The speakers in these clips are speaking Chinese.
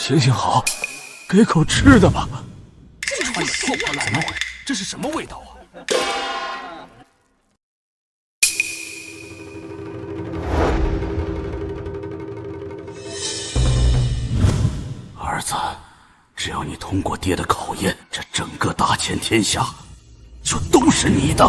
行行好，给口吃的吧。这穿的破破烂烂，这是什么味道啊？儿子，只要你通过爹的考验，这整个大千天下就都是你的。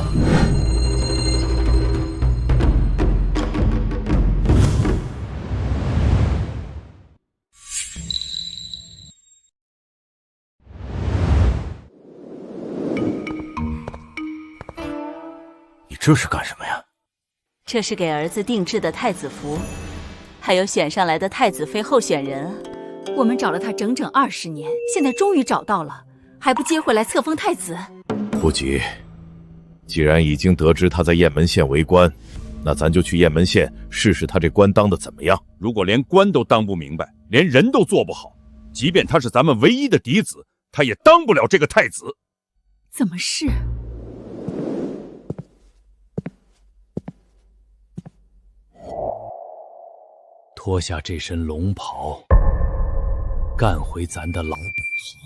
你这是干什么呀？这是给儿子定制的太子符，还有选上来的太子妃候选人。我们找了他整整20年，现在终于找到了，还不接回来册封太子？不急，既然已经得知他在雁门县为官，那咱就去雁门县试试他这官当的怎么样。如果连官都当不明白，连人都做不好，即便他是咱们唯一的嫡子，他也当不了这个太子。怎么是？脱下这身龙袍，干回咱的老本行。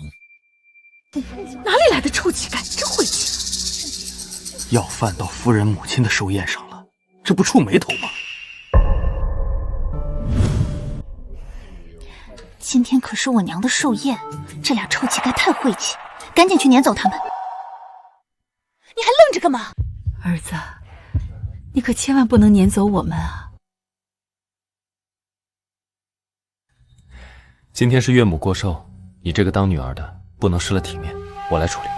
哪里来的臭乞丐，真晦气！要饭到夫人母亲的寿宴上了，这不触眉头吗？今天可是我娘的寿宴，这俩臭乞丐太晦气，赶紧去撵走他们！你还愣着干嘛？儿子，你可千万不能撵走我们啊！今天是岳母过寿，你这个当女儿的不能失了体面，我来处理。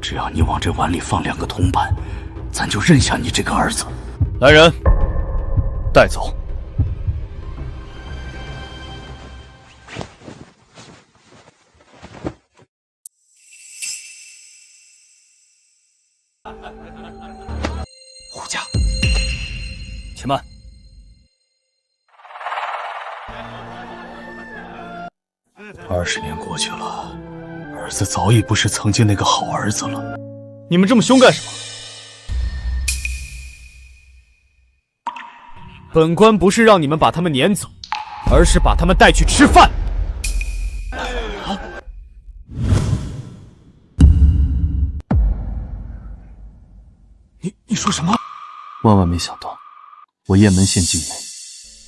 只要你往这碗里放2个铜板，咱就认下你这个儿子。来人，带走。胡家，且慢。20年过去了，儿子早已不是曾经那个好儿子了。你们这么凶干什么？本官不是让你们把他们撵走，而是把他们带去吃饭。你说什么？万万没想到，我雁门县境内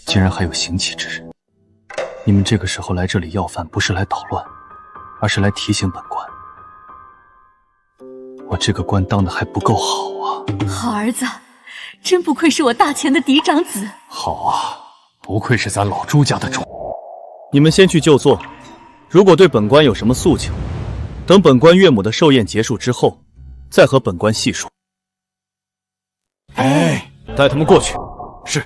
竟然还有行乞之人。你们这个时候来这里要饭，不是来捣乱，而是来提醒本官，我这个官当的还不够好啊！好儿子，真不愧是我大钱的嫡长子。好啊，不愧是咱老朱家的种。你们先去就坐，如果对本官有什么诉求，等本官岳母的寿宴结束之后，再和本官细说。哎，带他们过去。是。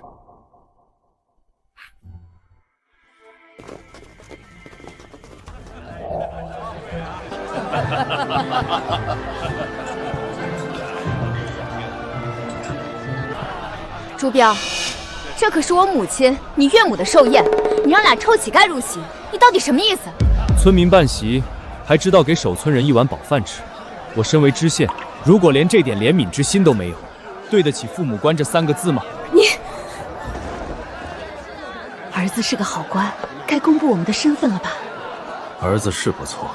朱标，这可是我母亲你岳母的寿宴，你让俩臭乞丐入席，你到底什么意思？村民办席，还知道给守村人一碗饱饭吃。我身为知县，如果连这点怜悯之心都没有，对得起父母官这3个字吗？你儿子是个好官，该公布我们的身份了吧？儿子是不错，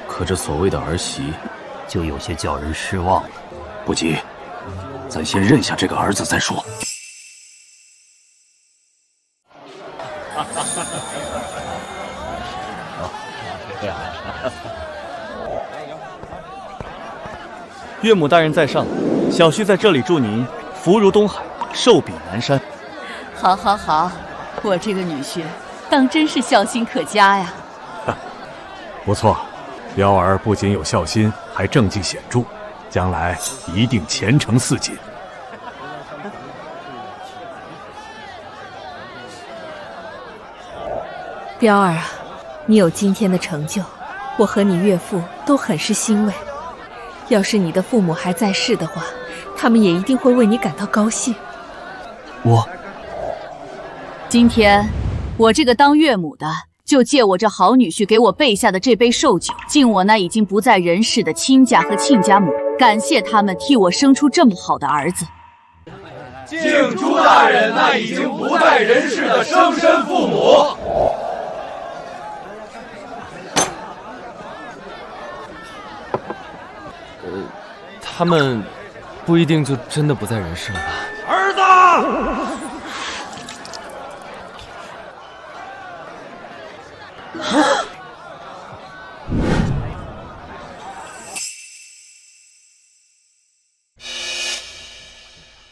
可这所谓的儿媳，就有些叫人失望了。不急，咱先认下这个儿子再说。岳母大人在上，小婿在这里祝您福如东海，寿比南山。好，好，好，我这个女婿当真是孝心可嘉呀！不错，彪儿不仅有孝心，还政绩显著，将来一定前程似锦。彪儿啊，你有今天的成就，我和你岳父都很是欣慰。要是你的父母还在世的话，他们也一定会为你感到高兴。今天我这个当岳母的就借我这好女婿给我备下的这杯寿酒，敬我那已经不在人世的亲家和亲家母，感谢他们替我生出这么好的儿子。敬朱大人那已经不在人世的生身父母。他们不一定就真的不在人世了吧？儿子！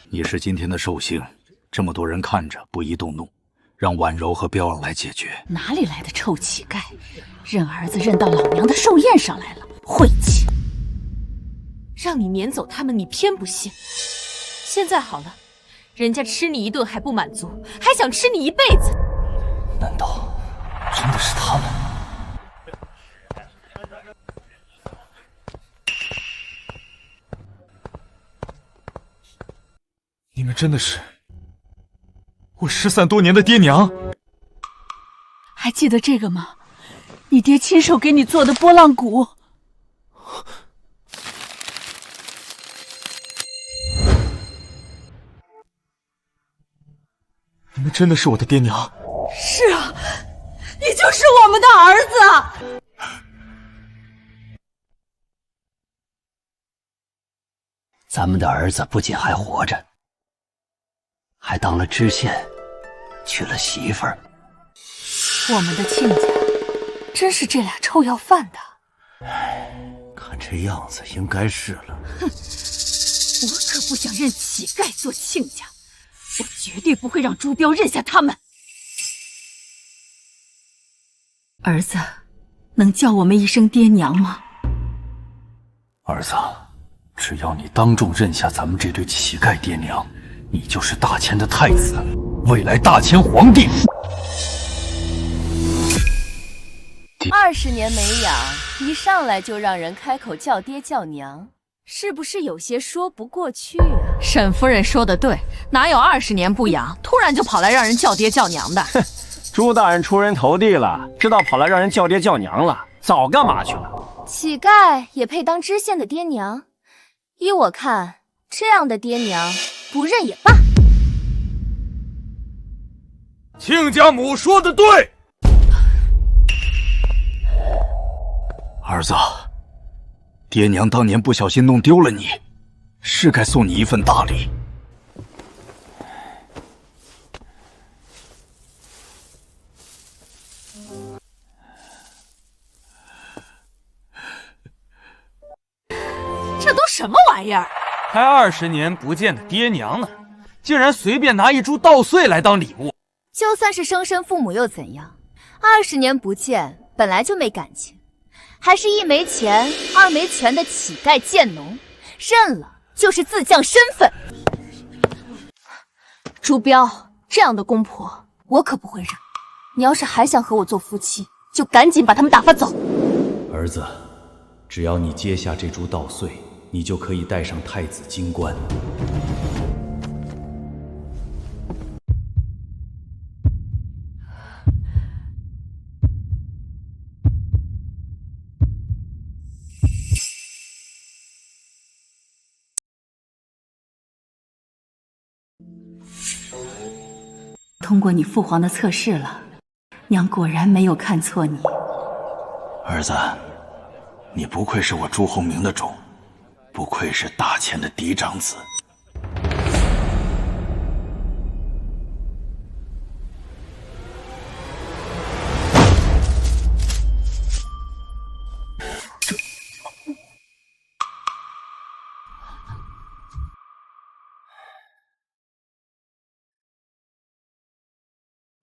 你是今天的寿星，这么多人看着，不宜动怒，让婉柔和彪儿来解决。哪里来的臭乞丐，认儿子认到老娘的寿宴上来了，晦气！让你撵走他们，你偏不信。现在好了，人家吃你一顿还不满足，还想吃你一辈子。难道真的是他们？你们真的是我失散多年的爹娘？还记得这个吗？你爹亲手给你做的拨浪鼓。你们真的是我的爹娘？是啊，你就是我们的儿子。咱们的儿子不仅还活着，还当了知县，娶了媳妇儿。我们的亲家真是这俩臭要饭的。看这样子应该是了。哼，我可不想认乞丐做亲家，我绝对不会让朱标认下他们。儿子，能叫我们一声爹娘吗？儿子，只要你当众认下咱们这对乞丐爹娘，你就是大千的太子，未来大千皇帝。20年没养，一上来就让人开口叫爹叫娘，是不是有些说不过去啊？沈夫人说的对，哪有20年不养，突然就跑来让人叫爹叫娘的？朱大人出人头地了，知道跑来让人叫爹叫娘了，早干嘛去了？乞丐也配当知县的爹娘？依我看，这样的爹娘不认也罢。亲家母说的对。儿子，爹娘当年不小心弄丢了你，是该送你一份大礼。这都什么玩意儿？还20年不见的爹娘呢，竟然随便拿一株稻穗来当礼物。就算是生身父母又怎样？20年不见，本来就没感情，还是一没钱二没权的乞丐贱农，认了就是自降身份。朱标，这样的公婆我可不会认。你要是还想和我做夫妻，就赶紧把他们打发走。儿子，只要你接下这株稻穗，你就可以戴上太子金冠。通过你父皇的测试了，娘果然没有看错你。儿子，你不愧是我朱鸿明的种，不愧是大千的嫡长子。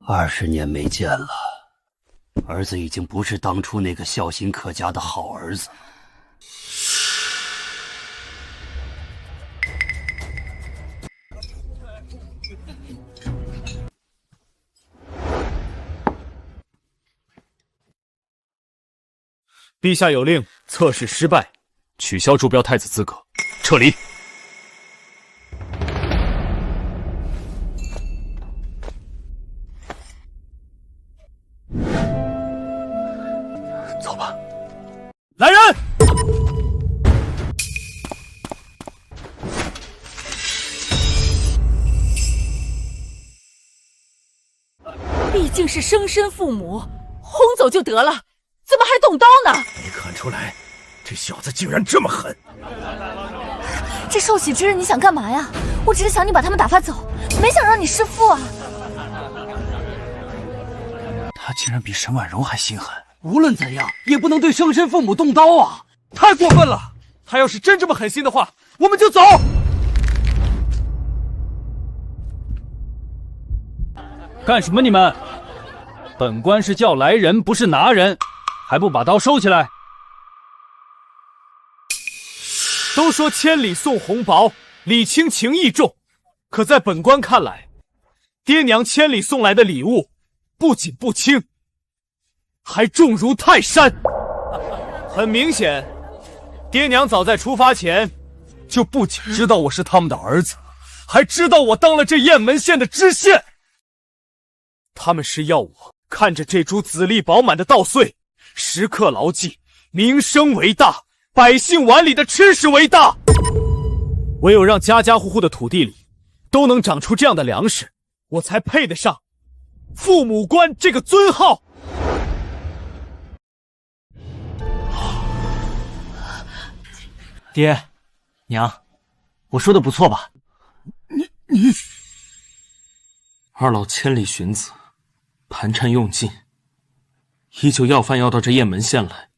20年没见了，儿子已经不是当初那个孝心可嘉的好儿子。陛下有令，测试失败，取消朱标太子资格，撤离。是生身父母，轰走就得了，怎么还动刀呢？没看出来，这小子竟然这么狠！这受洗之日你想干嘛呀？我只是想你把他们打发走，没想让你弑父啊！他竟然比沈婉柔还心狠。无论怎样，也不能对生身父母动刀啊！太过分了！他要是真这么狠心的话，我们就走。干什么你们？本官是叫来人，不是拿人，还不把刀收起来？都说千里送红包，礼轻情意重，可在本官看来，爹娘千里送来的礼物，不仅不轻，还重如泰山。很明显，爹娘早在出发前，就不仅知道我是他们的儿子，还知道我当了这雁门县的知县。他们是要我看着这株籽粒饱满的稻穗，时刻牢记民生为大，百姓碗里的吃食为大。唯有让家家户户的土地里都能长出这样的粮食，我才配得上父母官这个尊号。爹，娘，我说的不错吧？你，二老千里寻子，盘缠用尽，依旧要饭要到这雁门县来。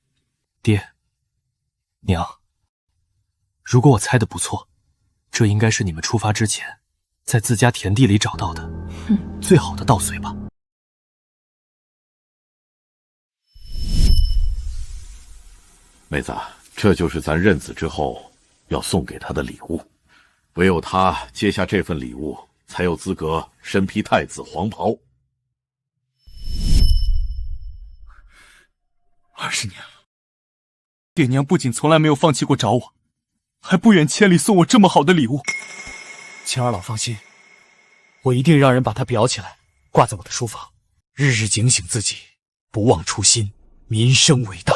爹，娘，如果我猜的不错，这应该是你们出发之前，在自家田地里找到的最好的稻穗吧？妹子，这就是咱认子之后要送给他的礼物，唯有他接下这份礼物，才有资格身披太子黄袍。20年了，爹娘不仅从来没有放弃过找我，还不远千里送我这么好的礼物。请二老放心，我一定让人把它裱起来，挂在我的书房，日日警醒自己，不忘初心，民生为大。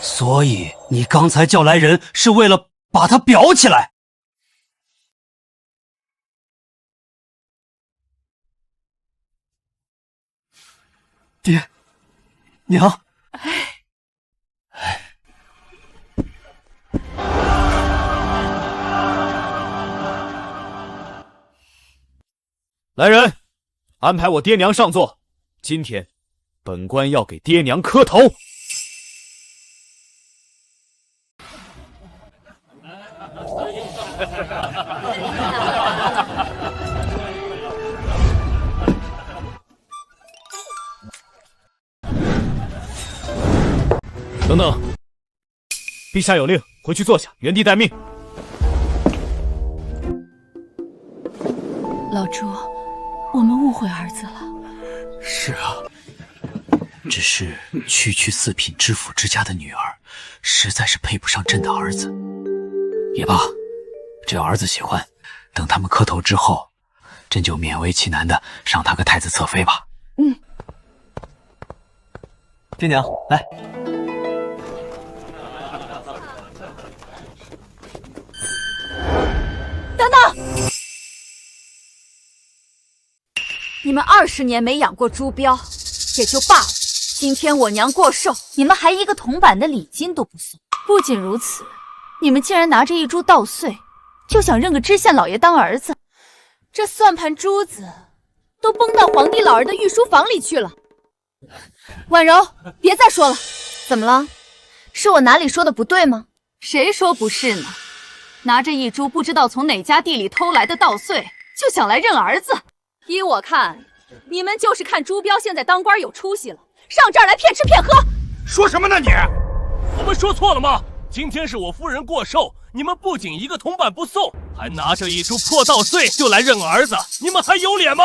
所以你刚才叫来人是为了把它裱起来？爹，娘，来人，安排我爹娘上座。今天，本官要给爹娘磕头。等等，陛下有令，回去坐下，原地待命。老朱，我们误会儿子了。是啊，只是区区四品知府之家的女儿，实在是配不上朕的儿子。也罢，只要儿子喜欢，等他们磕头之后，朕就勉为其难的赏他个太子侧妃吧。爹娘，来。等等！你们20年没养过猪膘，也就罢了。今天我娘过寿，你们还一个铜板的礼金都不送。不仅如此，你们竟然拿着一株稻穗，就想认个知县老爷当儿子。这算盘珠子都崩到皇帝老儿的御书房里去了。婉柔，别再说了。怎么了？是我哪里说的不对吗？谁说不是呢？拿着一株不知道从哪家地里偷来的稻穗，就想来认儿子。依我看，你们就是看朱标现在当官有出息了，上这儿来骗吃骗喝。说什么呢你？我们说错了吗？今天是我夫人过寿，你们不仅一个铜板不送，还拿着一株破稻穗就来认儿子，你们还有脸吗？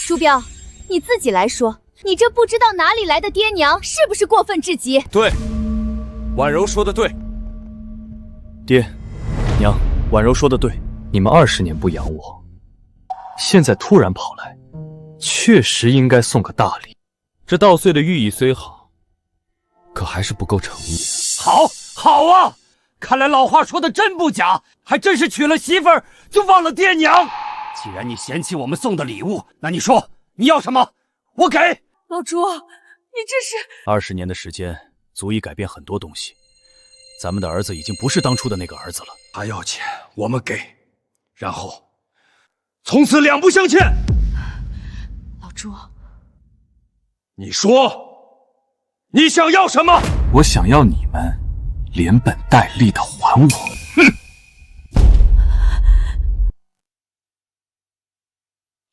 朱标，你自己来说，你这不知道哪里来的爹娘是不是过分至极？对，婉柔说的对。爹，娘，婉柔说的对，你们20年不养我，现在突然跑来，确实应该送个大礼。这稻穗的寓意虽好，可还是不够诚意。好啊！看来老话说的真不假，还真是娶了媳妇儿就忘了爹娘。既然你嫌弃我们送的礼物，那你说你要什么，我给。老朱，你这是20年的时间足以改变很多东西，咱们的儿子已经不是当初的那个儿子了。他要钱，我们给，然后从此两不相欠。老朱，你说，你想要什么？我想要你们连本带利的还我。哼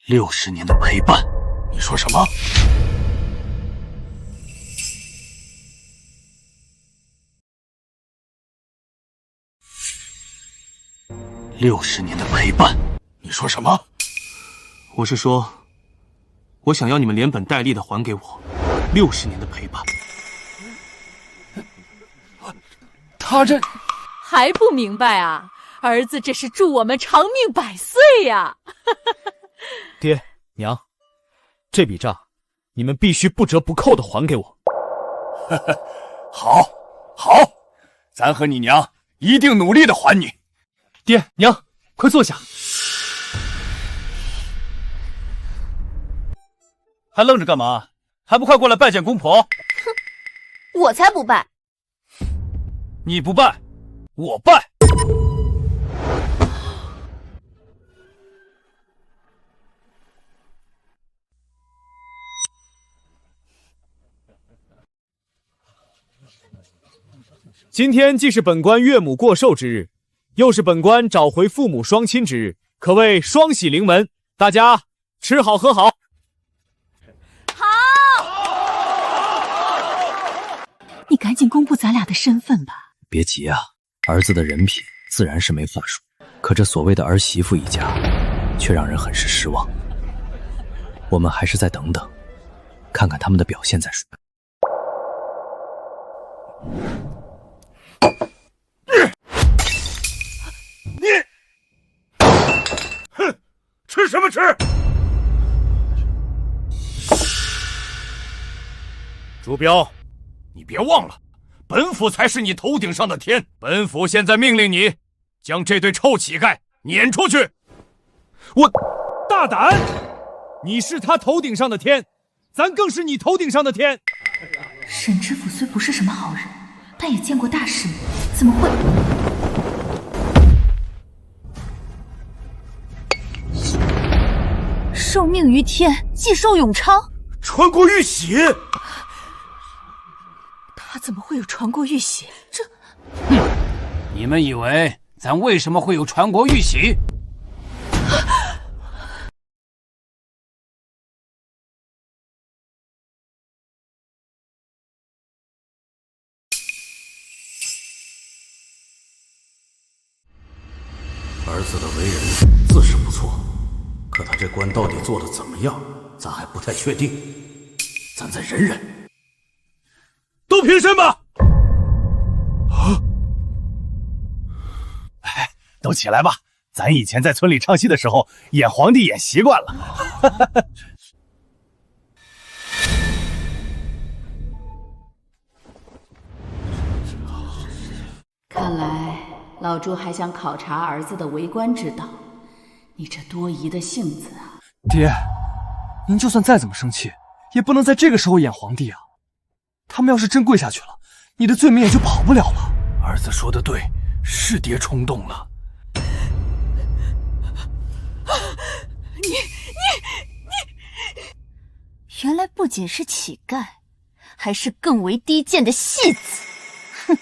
！60年的陪伴，你说什么？60年的陪伴，你说什么？我是说，我想要你们连本带利的还给我60年的陪伴。他这还不明白啊？儿子这是祝我们长命百岁呀！爹娘，这笔账你们必须不折不扣的还给我。好，好，咱和你娘一定努力的还你。爹娘，快坐下。还愣着干嘛？还不快过来拜见公婆？哼，我才不拜。你不拜，我拜。今天既是本官岳母过寿之日，又是本官找回父母双亲之日，可谓双喜临门。大家吃好喝好。你赶紧公布咱俩的身份吧。别急啊，儿子的人品自然是没话说，可这所谓的儿媳妇一家，却让人很是失望。我们还是再等等，看看他们的表现再说。哼，吃什么吃？朱标，你别忘了，本府才是你头顶上的天。本府现在命令你，将这对臭乞丐撵出去。我大胆！你是他头顶上的天，咱更是你头顶上的天。沈知府虽不是什么好人，但也见过大世面，怎么会？受命于天，既寿永昌。传国玉玺？他怎么会有传国玉玺？这……你们以为咱为什么会有传国玉玺？儿子的为人自是不错，可他这官到底做得怎么样，咱还不太确定。咱再忍忍。都平身吧！哎，都起来吧！咱以前在村里唱戏的时候，演皇帝演习惯了。看来老朱还想考察儿子的为官之道，你这多疑的性子啊！爹，您就算再怎么生气，也不能在这个时候演皇帝啊！他们要是真跪下去了，你的罪名也就跑不了了。儿子说的对，是爹冲动了。你，原来不仅是乞丐，还是更为低贱的戏子。哼，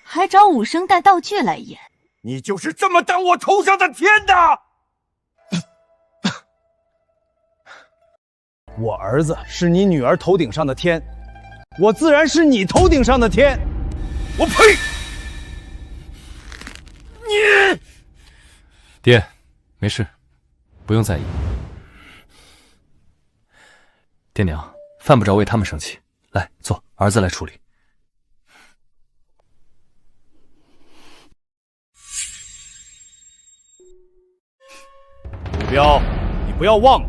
还找武生带道具来演。你就是这么当我头上的天的！我儿子是你女儿头顶上的天，我自然是你头顶上的天。我呸！你爹，没事，不用在意。爹娘，犯不着为他们生气。来，坐，儿子来处理。朱标，你不要忘了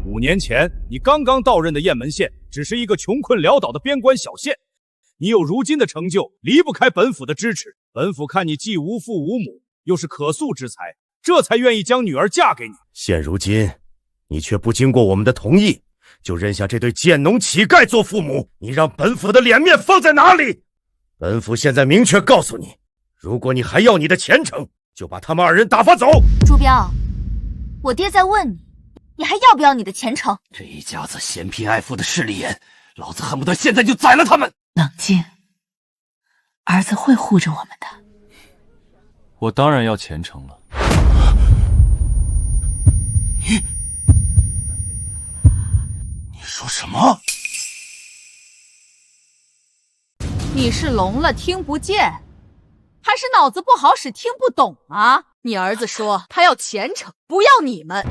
，5年前你刚刚到任的雁门县，只是一个穷困潦倒的边关小县。你有如今的成就，离不开本府的支持。本府看你既无父无母，又是可塑之才，这才愿意将女儿嫁给你。现如今，你却不经过我们的同意，就认下这对贱农乞丐做父母，你让本府的脸面放在哪里？本府现在明确告诉你，如果你还要你的前程，就把他们2人打发走。朱标，我爹在问你，你还要不要你的前程？这一家子嫌贫爱富的势利眼，老子恨不得现在就宰了他们！冷静，儿子会护着我们的。我当然要前程了。你说什么？你是聋了听不见，还是脑子不好使听不懂啊？你儿子说他要前程，不要你们。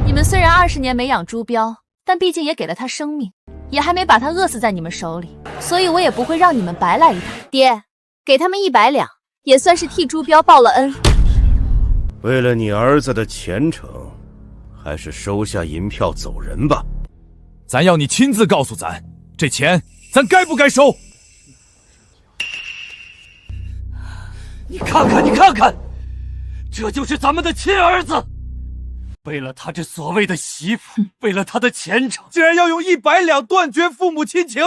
你们虽然20年没养朱标，但毕竟也给了他生命，也还没把他饿死在你们手里，所以我也不会让你们白来一趟。爹，给他们100两，也算是替朱标报了恩。为了你儿子的前程，还是收下银票走人吧。咱要你亲自告诉咱，这钱咱该不该收？你看看，你看看，这就是咱们的亲儿子。为了他这所谓的媳妇，为了他的前程，竟然要用100两断绝父母亲情，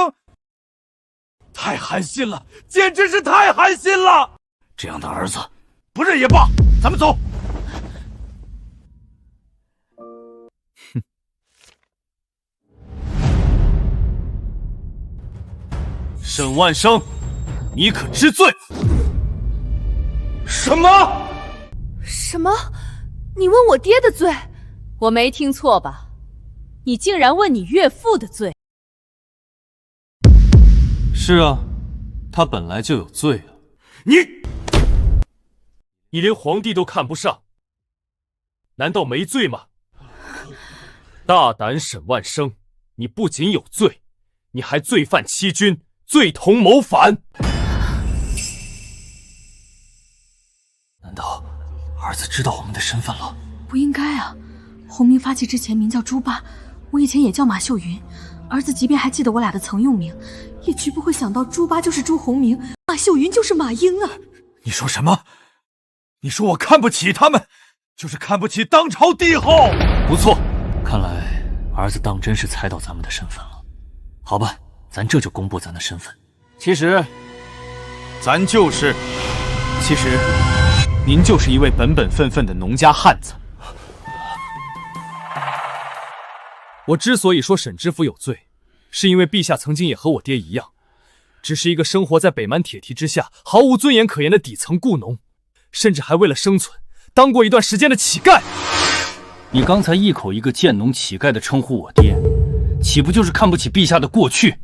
太寒心了，简直是太寒心了！这样的儿子，不认也罢，咱们走。沈万生，你可知罪？什么？什么？你问我爹的罪？我没听错吧？你竟然问你岳父的罪？是啊，他本来就有罪啊。你连皇帝都看不上，难道没罪吗？大胆沈万生，你不仅有罪，你还罪犯欺君，罪同谋反。难道儿子知道我们的身份了？不应该啊！洪明发迹之前名叫朱八，我以前也叫马秀云。儿子即便还记得我俩的曾用名，也绝不会想到朱八就是朱洪明，马秀云就是马英啊！你说什么？你说我看不起他们，就是看不起当朝帝后。不错，看来儿子当真是猜到咱们的身份了。好吧，咱这就公布咱的身份。其实您就是一位本本分分的农家汉子。我之所以说沈知府有罪，是因为陛下曾经也和我爹一样，只是一个生活在北蛮铁蹄之下、毫无尊严可言的底层雇农，甚至还为了生存当过一段时间的乞丐。你刚才一口一个贱农乞丐的称呼我爹，岂不就是看不起陛下的过去？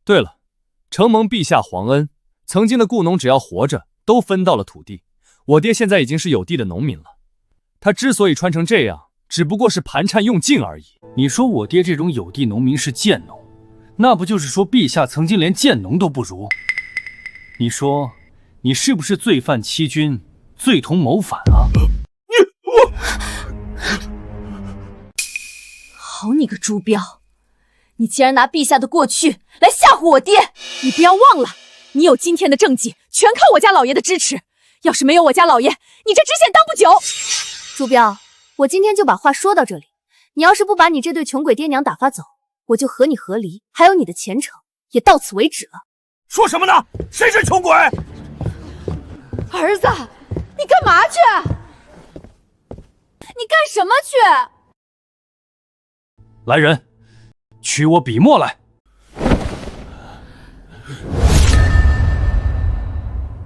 对了，承蒙陛下皇恩，曾经的雇农只要活着都分到了土地，我爹现在已经是有地的农民了。他之所以穿成这样，只不过是盘缠用尽而已。你说我爹这种有地农民是贱农，那不就是说陛下曾经连贱农都不如？你说你是不是罪犯欺君，罪同谋反啊？好你个朱标，你竟然拿陛下的过去来吓唬我爹！你不要忘了，你有今天的政绩，全靠我家老爷的支持。要是没有我家老爷，你这知县当不久。朱标，我今天就把话说到这里。你要是不把你这对穷鬼爹娘打发走，我就和你和离，还有你的前程也到此为止了。说什么呢？谁是穷鬼？儿子，你干嘛去？你干什么去？来人，取我笔墨来。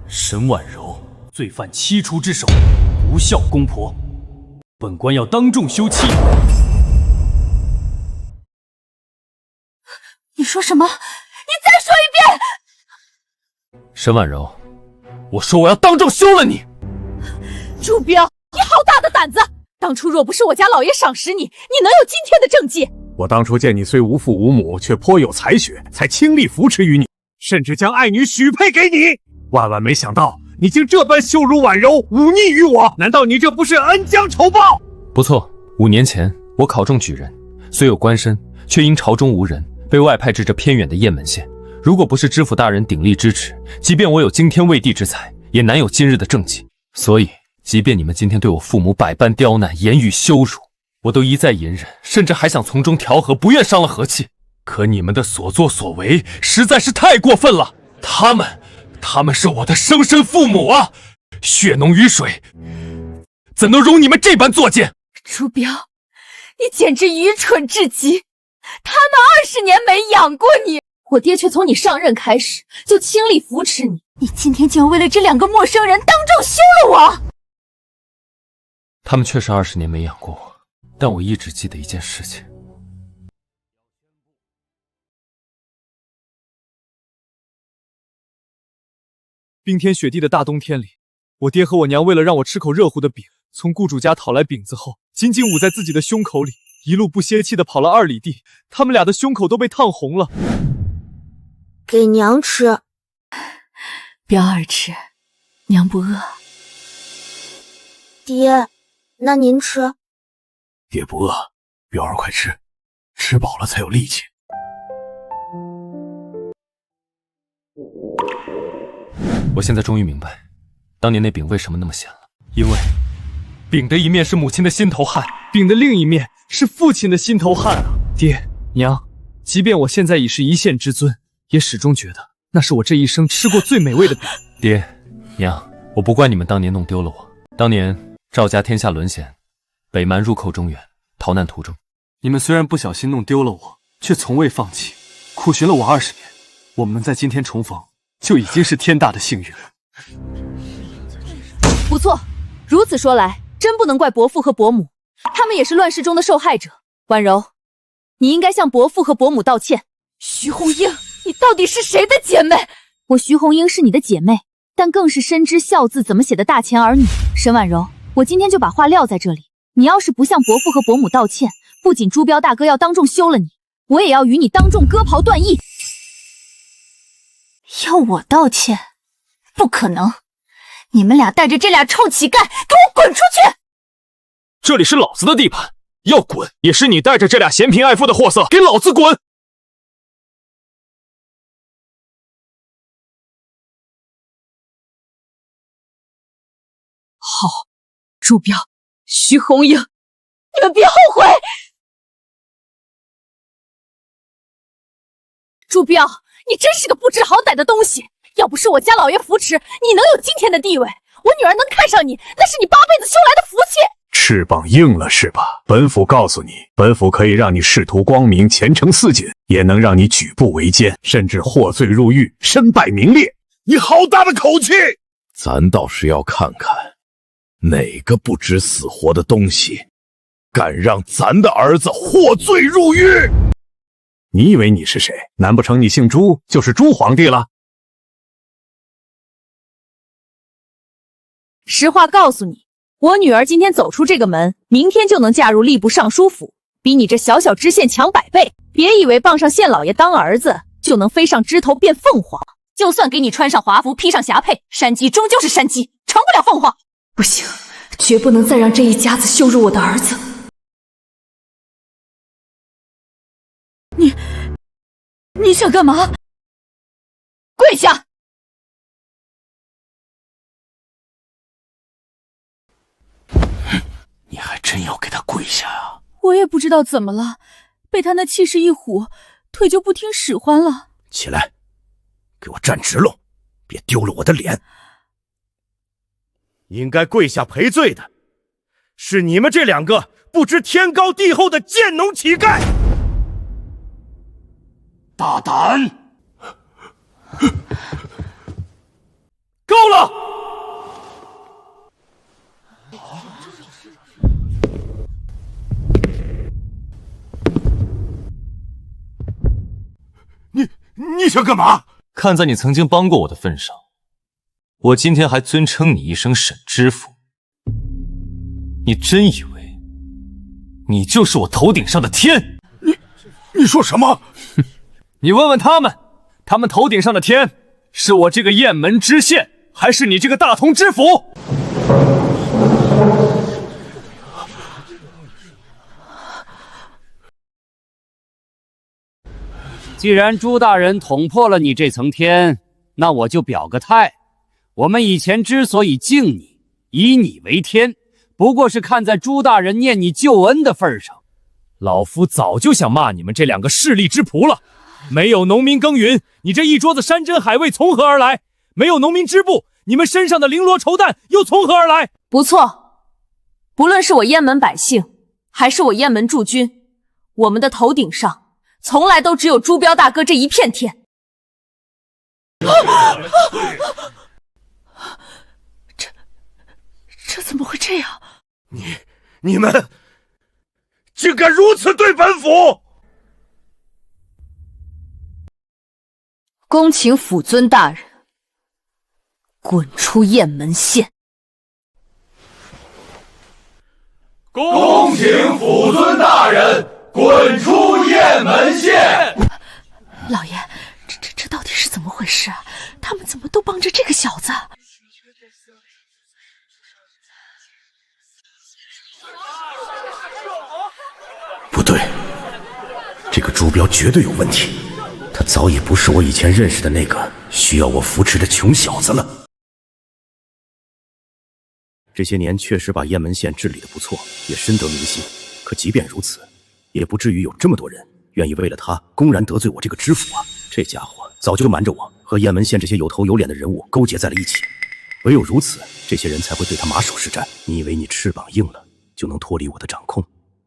沈婉柔，罪犯七出之首，不孝公婆，本官要当众休妻。你说什么？你再说一遍！沈婉柔，我说我要当众休了你！朱标，你好大的胆子！当初若不是我家老爷赏识你，你能有今天的政绩？我当初见你虽无父无母，却颇有才学，才倾力扶持于你，甚至将爱女许配给你。万万没想到，你竟这般羞辱婉柔，忤逆于我！难道你这不是恩将仇报？不错，5年前我考中举人，虽有官身，却因朝中无人，被外派至这偏远的雁门县。如果不是知府大人鼎力支持，即便我有惊天卫地之才，也难有今日的政绩。所以，即便你们今天对我父母百般刁难，言语羞辱，我都一再隐忍，甚至还想从中调和，不愿伤了和气。可你们的所作所为实在是太过分了！他们是我的生身父母啊，血浓于水，怎能容你们这般作践？朱标，你简直愚蠢至极！他们20年没养过你，我爹却从你上任开始就倾力扶持你，你今天竟为了这2个陌生人当众休了我！他们确实20年没养过我，但我一直记得一件事情。冰天雪地的大冬天里，我爹和我娘为了让我吃口热乎的饼，从雇主家讨来饼子后，紧紧捂在自己的胸口里，一路不歇气的跑了2里地，他们俩的胸口都被烫红了。给娘吃。彪儿吃，娘不饿。爹，那您吃。爹不饿，彪儿快吃，吃饱了才有力气。我现在终于明白，当年那饼为什么那么咸了。因为饼的一面是母亲的心头汗，饼的另一面是父亲的心头汗啊！爹娘，即便我现在已是一县之尊，也始终觉得那是我这一生吃过最美味的饼。爹娘，我不怪你们当年弄丢了我。当年赵家天下沦陷，北蛮入寇中原，逃难途中，你们虽然不小心弄丢了我，却从未放弃，苦寻了我20年。我们能在今天重逢，就已经是天大的幸运了。不错，如此说来，真不能怪伯父和伯母，他们也是乱世中的受害者。婉柔，你应该向伯父和伯母道歉。徐红英，你到底是谁的姐妹？我徐红英是你的姐妹，但更是深知孝字怎么写的大钱儿女。沈婉柔，我今天就把话撂在这里，你要是不向伯父和伯母道歉，不仅朱标大哥要当众休了你，我也要与你当众割袍断义。要我道歉？不可能！你们俩带着这俩臭乞丐，给我滚出去！这里是老子的地盘，要滚也是你带着这俩嫌贫爱富的货色，给老子滚！好，朱标、徐红英，你们别后悔！朱标，你真是个不知好歹的东西！要不是我家老爷扶持，你能有今天的地位？我女儿能看上你，那是你8辈子修来的福气。翅膀硬了是吧？本府告诉你，本府可以让你仕途光明，前程似锦，也能让你举步维艰，甚至获罪入狱，身败名裂。你好大的口气！咱倒是要看看，哪个不知死活的东西，敢让咱的儿子获罪入狱？你以为你是谁？难不成你姓朱，就是朱皇帝了？实话告诉你，我女儿今天走出这个门，明天就能嫁入吏部尚书府，比你这小小知县强100倍。别以为傍上县老爷当儿子，就能飞上枝头变凤凰。就算给你穿上华服，披上霞帔，山鸡终究是山鸡，成不了凤凰。不行，绝不能再让这一家子羞辱我的儿子。你想干嘛？跪下！你还真要给他跪下啊！我也不知道怎么了，被他那气势一唬，腿就不听使唤了。起来，给我站直喽，别丢了我的脸。应该跪下赔罪的，是你们这2个不知天高地厚的贱农乞丐！大胆！够了！你想干嘛？看在你曾经帮过我的份上，我今天还尊称你一声沈知府。你真以为你就是我头顶上的天？你说什么？你问问他们，他们头顶上的天是我这个雁门知县，还是你这个大同知府？既然朱大人捅破了你这层天，那我就表个态。我们以前之所以敬你，以你为天，不过是看在朱大人念你救恩的份上，老夫早就想骂你们这两个势利之仆了。没有农民耕耘，你这一桌子山珍海味从何而来？没有农民织布，你们身上的绫罗绸缎又从何而来？不错，不论是我雁门百姓，还是我雁门驻军，我们的头顶上从来都只有朱标大哥这一片天。这怎么会这样？你们竟敢如此对本府！恭请府尊大人滚出雁门县。恭请府尊大人滚出雁门县。老爷，这到底是怎么回事啊？他们怎么都帮着这个小子？不对，这个朱标绝对有问题。他早已不是我以前认识的那个需要我扶持的穷小子了。这些年确实把雁门县治理得不错，也深得民心。可即便如此，也不至于有这么多人愿意为了他公然得罪我这个知府啊！这家伙早就瞒着我和雁门县这些有头有脸的人物勾结在了一起，唯有如此，这些人才会对他马首是瞻。你以为你翅膀硬了就能脱离我的掌控？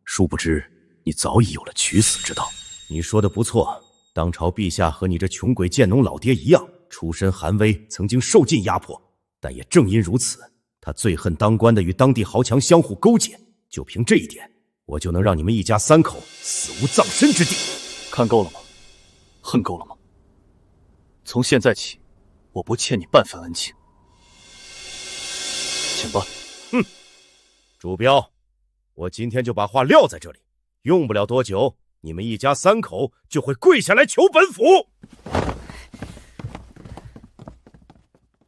殊不知，你早已有了取死之道。你说的不错。当朝陛下和你这穷鬼贱农老爹一样，出身寒微，曾经受尽压迫，但也正因如此，他最恨当官的与当地豪强相互勾结。就凭这一点，我就能让你们一家三口死无葬身之地。看够了吗？恨够了吗？从现在起，我不欠你半分恩情。请吧。主标，我今天就把话撂在这里，用不了多久，你们一家三口就会跪下来求本府。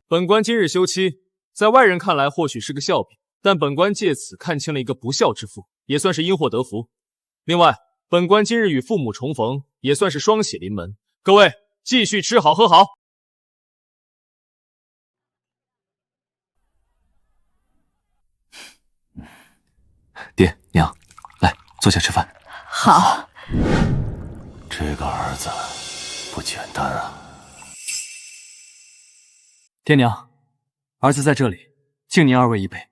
本官今日休妻，在外人看来或许是个笑柄，但本官借此看清了一个不孝之妇，也算是因祸得福。另外，本官今日与父母重逢，也算是双喜临门。各位继续吃好喝好。爹娘，来坐下吃饭。好。这个儿子不简单啊！爹娘，儿子在这里，敬您二位一杯，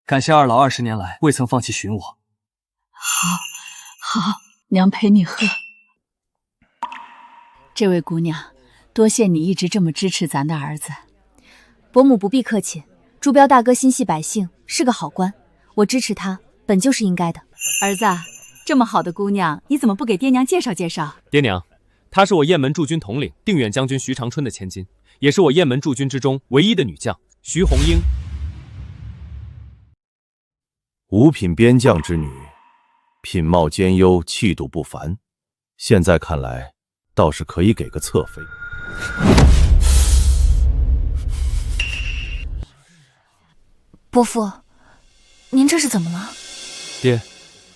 感谢二老20年来未曾放弃寻我。好，娘陪你喝。这位姑娘，多谢你一直这么支持咱的儿子。伯母不必客气，朱标大哥心系百姓，是个好官，我支持他本就是应该的。儿子，这么好的姑娘，你怎么不给爹娘介绍介绍？爹娘，她是我雁门驻军统领定远将军徐长春的千金，也是我雁门驻军之中唯一的女将徐红英。五品边将之女，品貌兼优，气度不凡。现在看来，倒是可以给个侧妃。伯父，您这是怎么了？爹，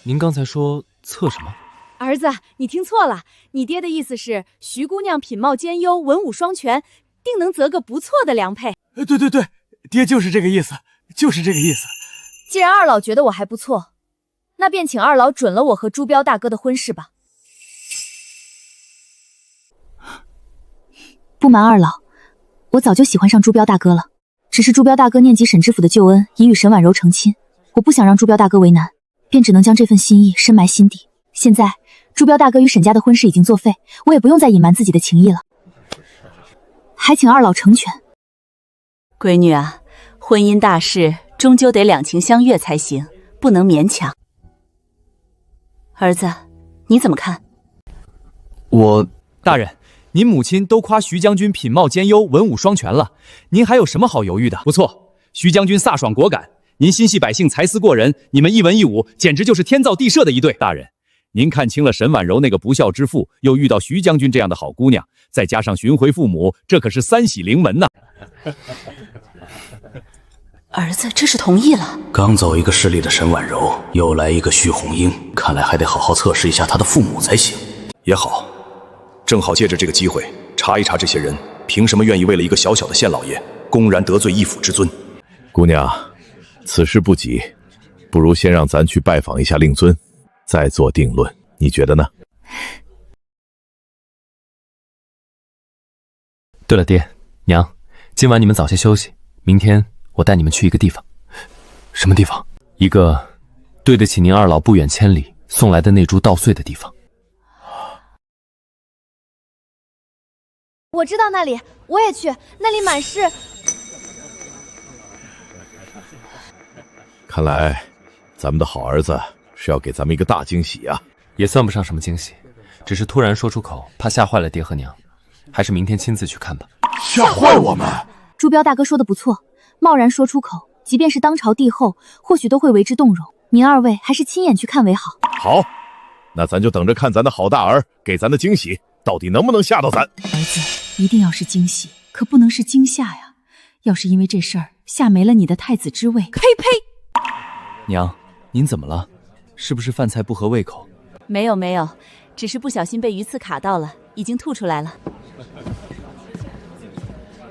您刚才说侧什么？儿子，你听错了，你爹的意思是徐姑娘品貌兼优，文武双全，定能择个不错的良配。对，爹就是这个意思，就是这个意思。既然二老觉得我还不错，那便请二老准了我和朱标大哥的婚事吧。不瞒二老，我早就喜欢上朱标大哥了，只是朱标大哥念及沈知府的救恩，已与沈婉柔成亲，我不想让朱标大哥为难，便只能将这份心意深埋心底。现在朱标大哥与沈家的婚事已经作废，我也不用再隐瞒自己的情谊了，还请二老成全。闺女啊，婚姻大事终究得两情相悦才行，不能勉强。儿子，你怎么看？大人，您母亲都夸徐将军品貌兼优，文武双全了，您还有什么好犹豫的？不错，徐将军飒爽果敢，您心系百姓，才思过人，你们一文一武，简直就是天造地设的一对。大人，您看清了沈婉柔那个不孝之妇，又遇到徐将军这样的好姑娘，再加上寻回父母，这可是三喜临门呐！儿子这是同意了。刚走一个势利的沈婉柔，又来一个徐红英，看来还得好好测试一下她的父母才行。也好，正好借着这个机会查一查这些人凭什么愿意为了一个小小的县老爷公然得罪一府之尊。姑娘，此事不急，不如先让咱去拜访一下令尊，再做定论。你觉得呢？对了，爹娘，今晚你们早些休息，明天我带你们去一个地方。什么地方？一个对得起您二老不远千里送来的那株稻穗的地方。我知道那里，我也去，那里满是……看来，咱们的好儿子是要给咱们一个大惊喜啊！也算不上什么惊喜，只是突然说出口，怕吓坏了爹和娘。还是明天亲自去看吧。吓坏我们！朱标大哥说的不错，贸然说出口，即便是当朝帝后，或许都会为之动容。您二位还是亲眼去看为好。好，那咱就等着看咱的好大儿给咱的惊喜，到底能不能吓到咱。儿子，一定要是惊喜，可不能是惊吓呀！要是因为这事儿吓没了你的太子之位，呸呸！娘，您怎么了？是不是饭菜不合胃口？没有没有，只是不小心被鱼刺卡到了，已经吐出来了。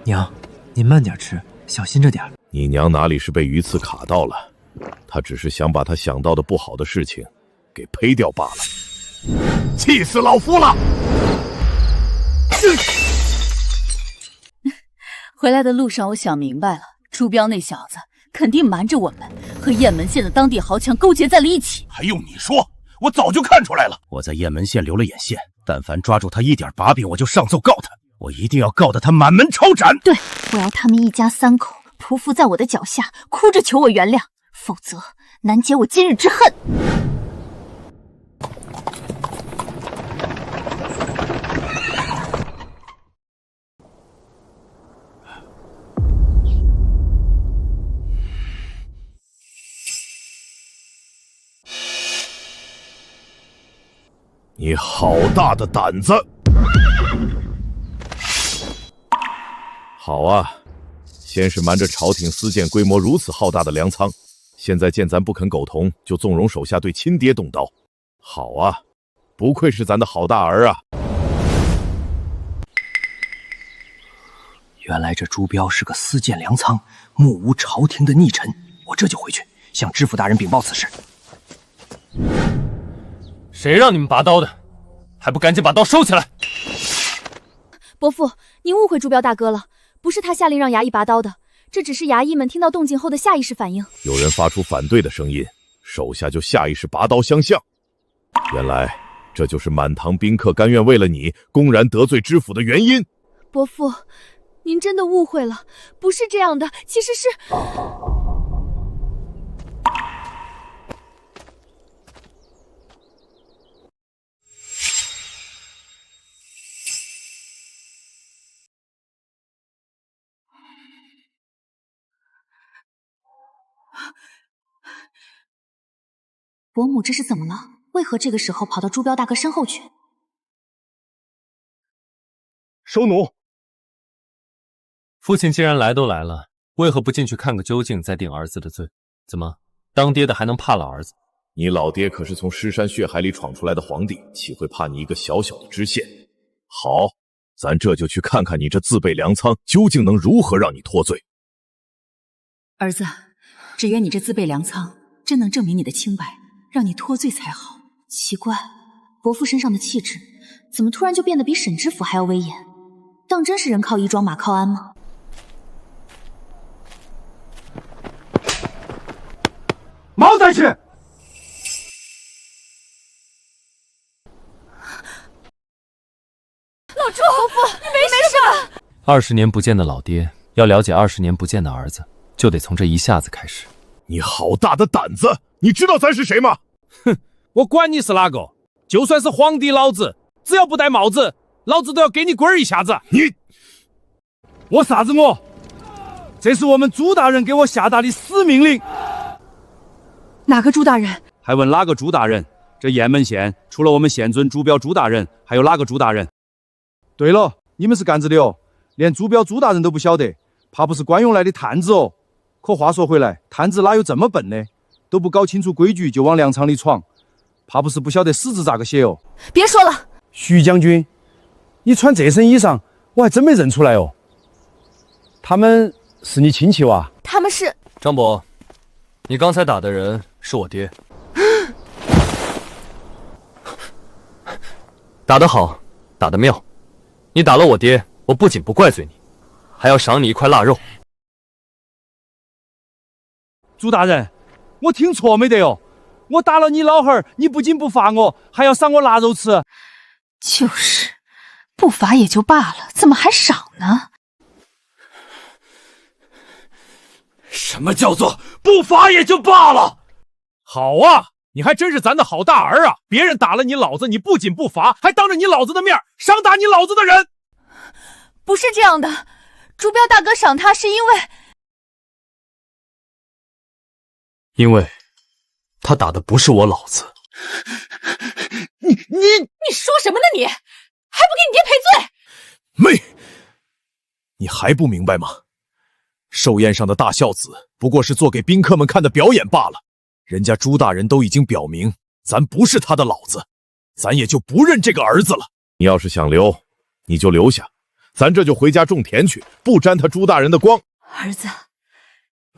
娘，您慢点吃，小心着点。你娘哪里是被鱼刺卡到了，她只是想把她想到的不好的事情给呸掉罢了。气死老夫了！回来的路上，我想明白了，朱标那小子肯定瞒着我们，和雁门县的当地豪强勾结在了一起。还用你说？我早就看出来了。我在雁门县留了眼线，但凡抓住他一点把柄，我就上奏告他。我一定要告得他满门抄斩。对，我要他们一家三口匍匐在我的脚下，哭着求我原谅，否则难解我今日之恨。你好大的胆子！好啊，先是瞒着朝廷私建规模如此浩大的粮仓，现在见咱不肯苟同，就纵容手下对亲爹动刀。好啊，不愧是咱的好大儿啊！原来这朱标是个私建粮仓、目无朝廷的逆臣，我这就回去向知府大人禀报此事。谁让你们拔刀的？还不赶紧把刀收起来！伯父，您误会朱标大哥了，不是他下令让衙役拔刀的，这只是衙役们听到动静后的下意识反应。有人发出反对的声音，手下就下意识拔刀相向。原来这就是满堂宾客甘愿为了你公然得罪知府的原因。伯父，您真的误会了，不是这样的，其实是……伯母这是怎么了？为何这个时候跑到朱标大哥身后去？收奴！父亲既然来都来了，为何不进去看个究竟，再定儿子的罪？怎么，当爹的还能怕了儿子？你老爹可是从尸山血海里闯出来的皇帝，岂会怕你一个小小的知县？好，咱这就去看看你这自备粮仓究竟能如何让你脱罪。儿子，只愿你这自备粮仓真能证明你的清白，让你脱罪才好。奇怪，伯父身上的气质怎么突然就变得比沈知府还要威严？当真是人靠衣装马靠鞍吗？毛再去！老朱，伯父，你没事吧？20年不见的老爹，要了解20年不见的儿子，就得从这一下子开始。你好大的胆子！你知道咱是谁吗？哼，我管你是哪个，就算是皇帝老子，只要不戴帽子，老子都要给你滚一下子！我啥子我？这是我们朱大人给我下达的死命令。哪个朱大人？还问哪个朱大人？这雁门县除了我们县尊朱标朱大人，还有哪个朱大人？对了，你们是干子的哦，连朱标朱大人都不晓得，怕不是官用来的探子哦。可话说回来，探子哪有这么笨的？都不搞清楚规矩就往粮仓里闯，怕不是不晓得史字咋个写哦。别说了，徐将军，你穿这身衣裳，我还真没认出来哦。他们是你亲戚哇？他们是张伯，你刚才打的人是我爹。打得好，打得妙。你打了我爹，我不仅不怪罪你，还要赏你一块腊肉。朱大人，我听错没得哟？我打了你老汉儿，你不仅不罚我，还要赏我腊肉吃。就是，不罚也就罢了，怎么还赏呢？什么叫做不罚也就罢了？好啊，你还真是咱的好大儿啊！别人打了你老子，你不仅不罚，还当着你老子的面赏打你老子的人。不是这样的，朱标大哥赏他是因为他打的不是我老子。你说什么呢你？还不给你爹赔罪？妹，你还不明白吗？寿宴上的大孝子不过是做给宾客们看的表演罢了。人家朱大人都已经表明，咱不是他的老子，咱也就不认这个儿子了。你要是想留，你就留下，咱这就回家种田去，不沾他朱大人的光。儿子，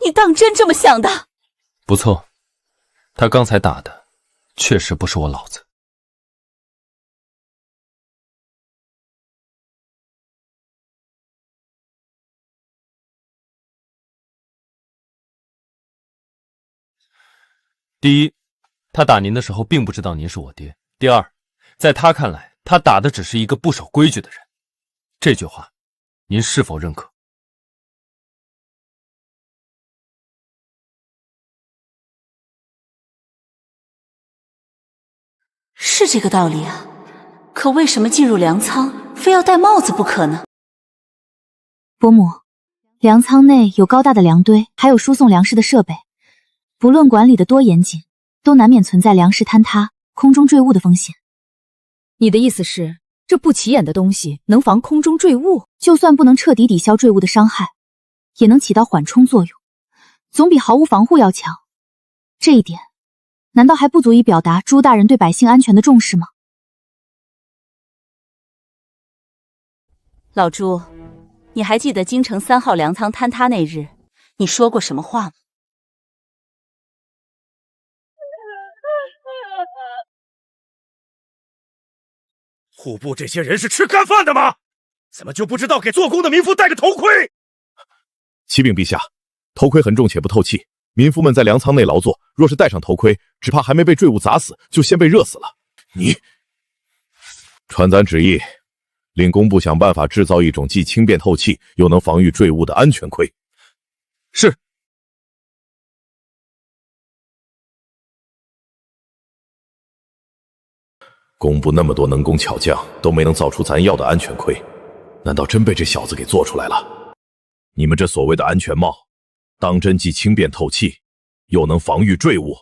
你当真这么想的？不错，他刚才打的确实不是我老子。第一，他打您的时候并不知道您是我爹。第二，在他看来，他打的只是一个不守规矩的人。这句话，您是否认可？是这个道理啊，可为什么进入粮仓非要戴帽子不可呢？伯母，粮仓内有高大的粮堆，还有输送粮食的设备，不论管理的多严谨，都难免存在粮食坍塌、空中坠物的风险。你的意思是，这不起眼的东西能防空中坠物？就算不能彻底抵消坠物的伤害，也能起到缓冲作用，总比毫无防护要强。这一点，难道还不足以表达朱大人对百姓安全的重视吗？老朱，你还记得京城3号粮仓坍塌那日，你说过什么话吗？户部这些人是吃干饭的吗？怎么就不知道给做工的民夫戴个头盔？启禀陛下，头盔很重且不透气，民夫们在粮仓内劳作，若是戴上头盔，只怕还没被坠物砸死，就先被热死了。你传咱旨意，令工部想办法制造一种既轻便透气，又能防御坠物的安全盔。是。工部那么多能工巧匠，都没能造出咱要的安全盔，难道真被这小子给做出来了？你们这所谓的安全帽，当真既轻便透气，又能防御坠物？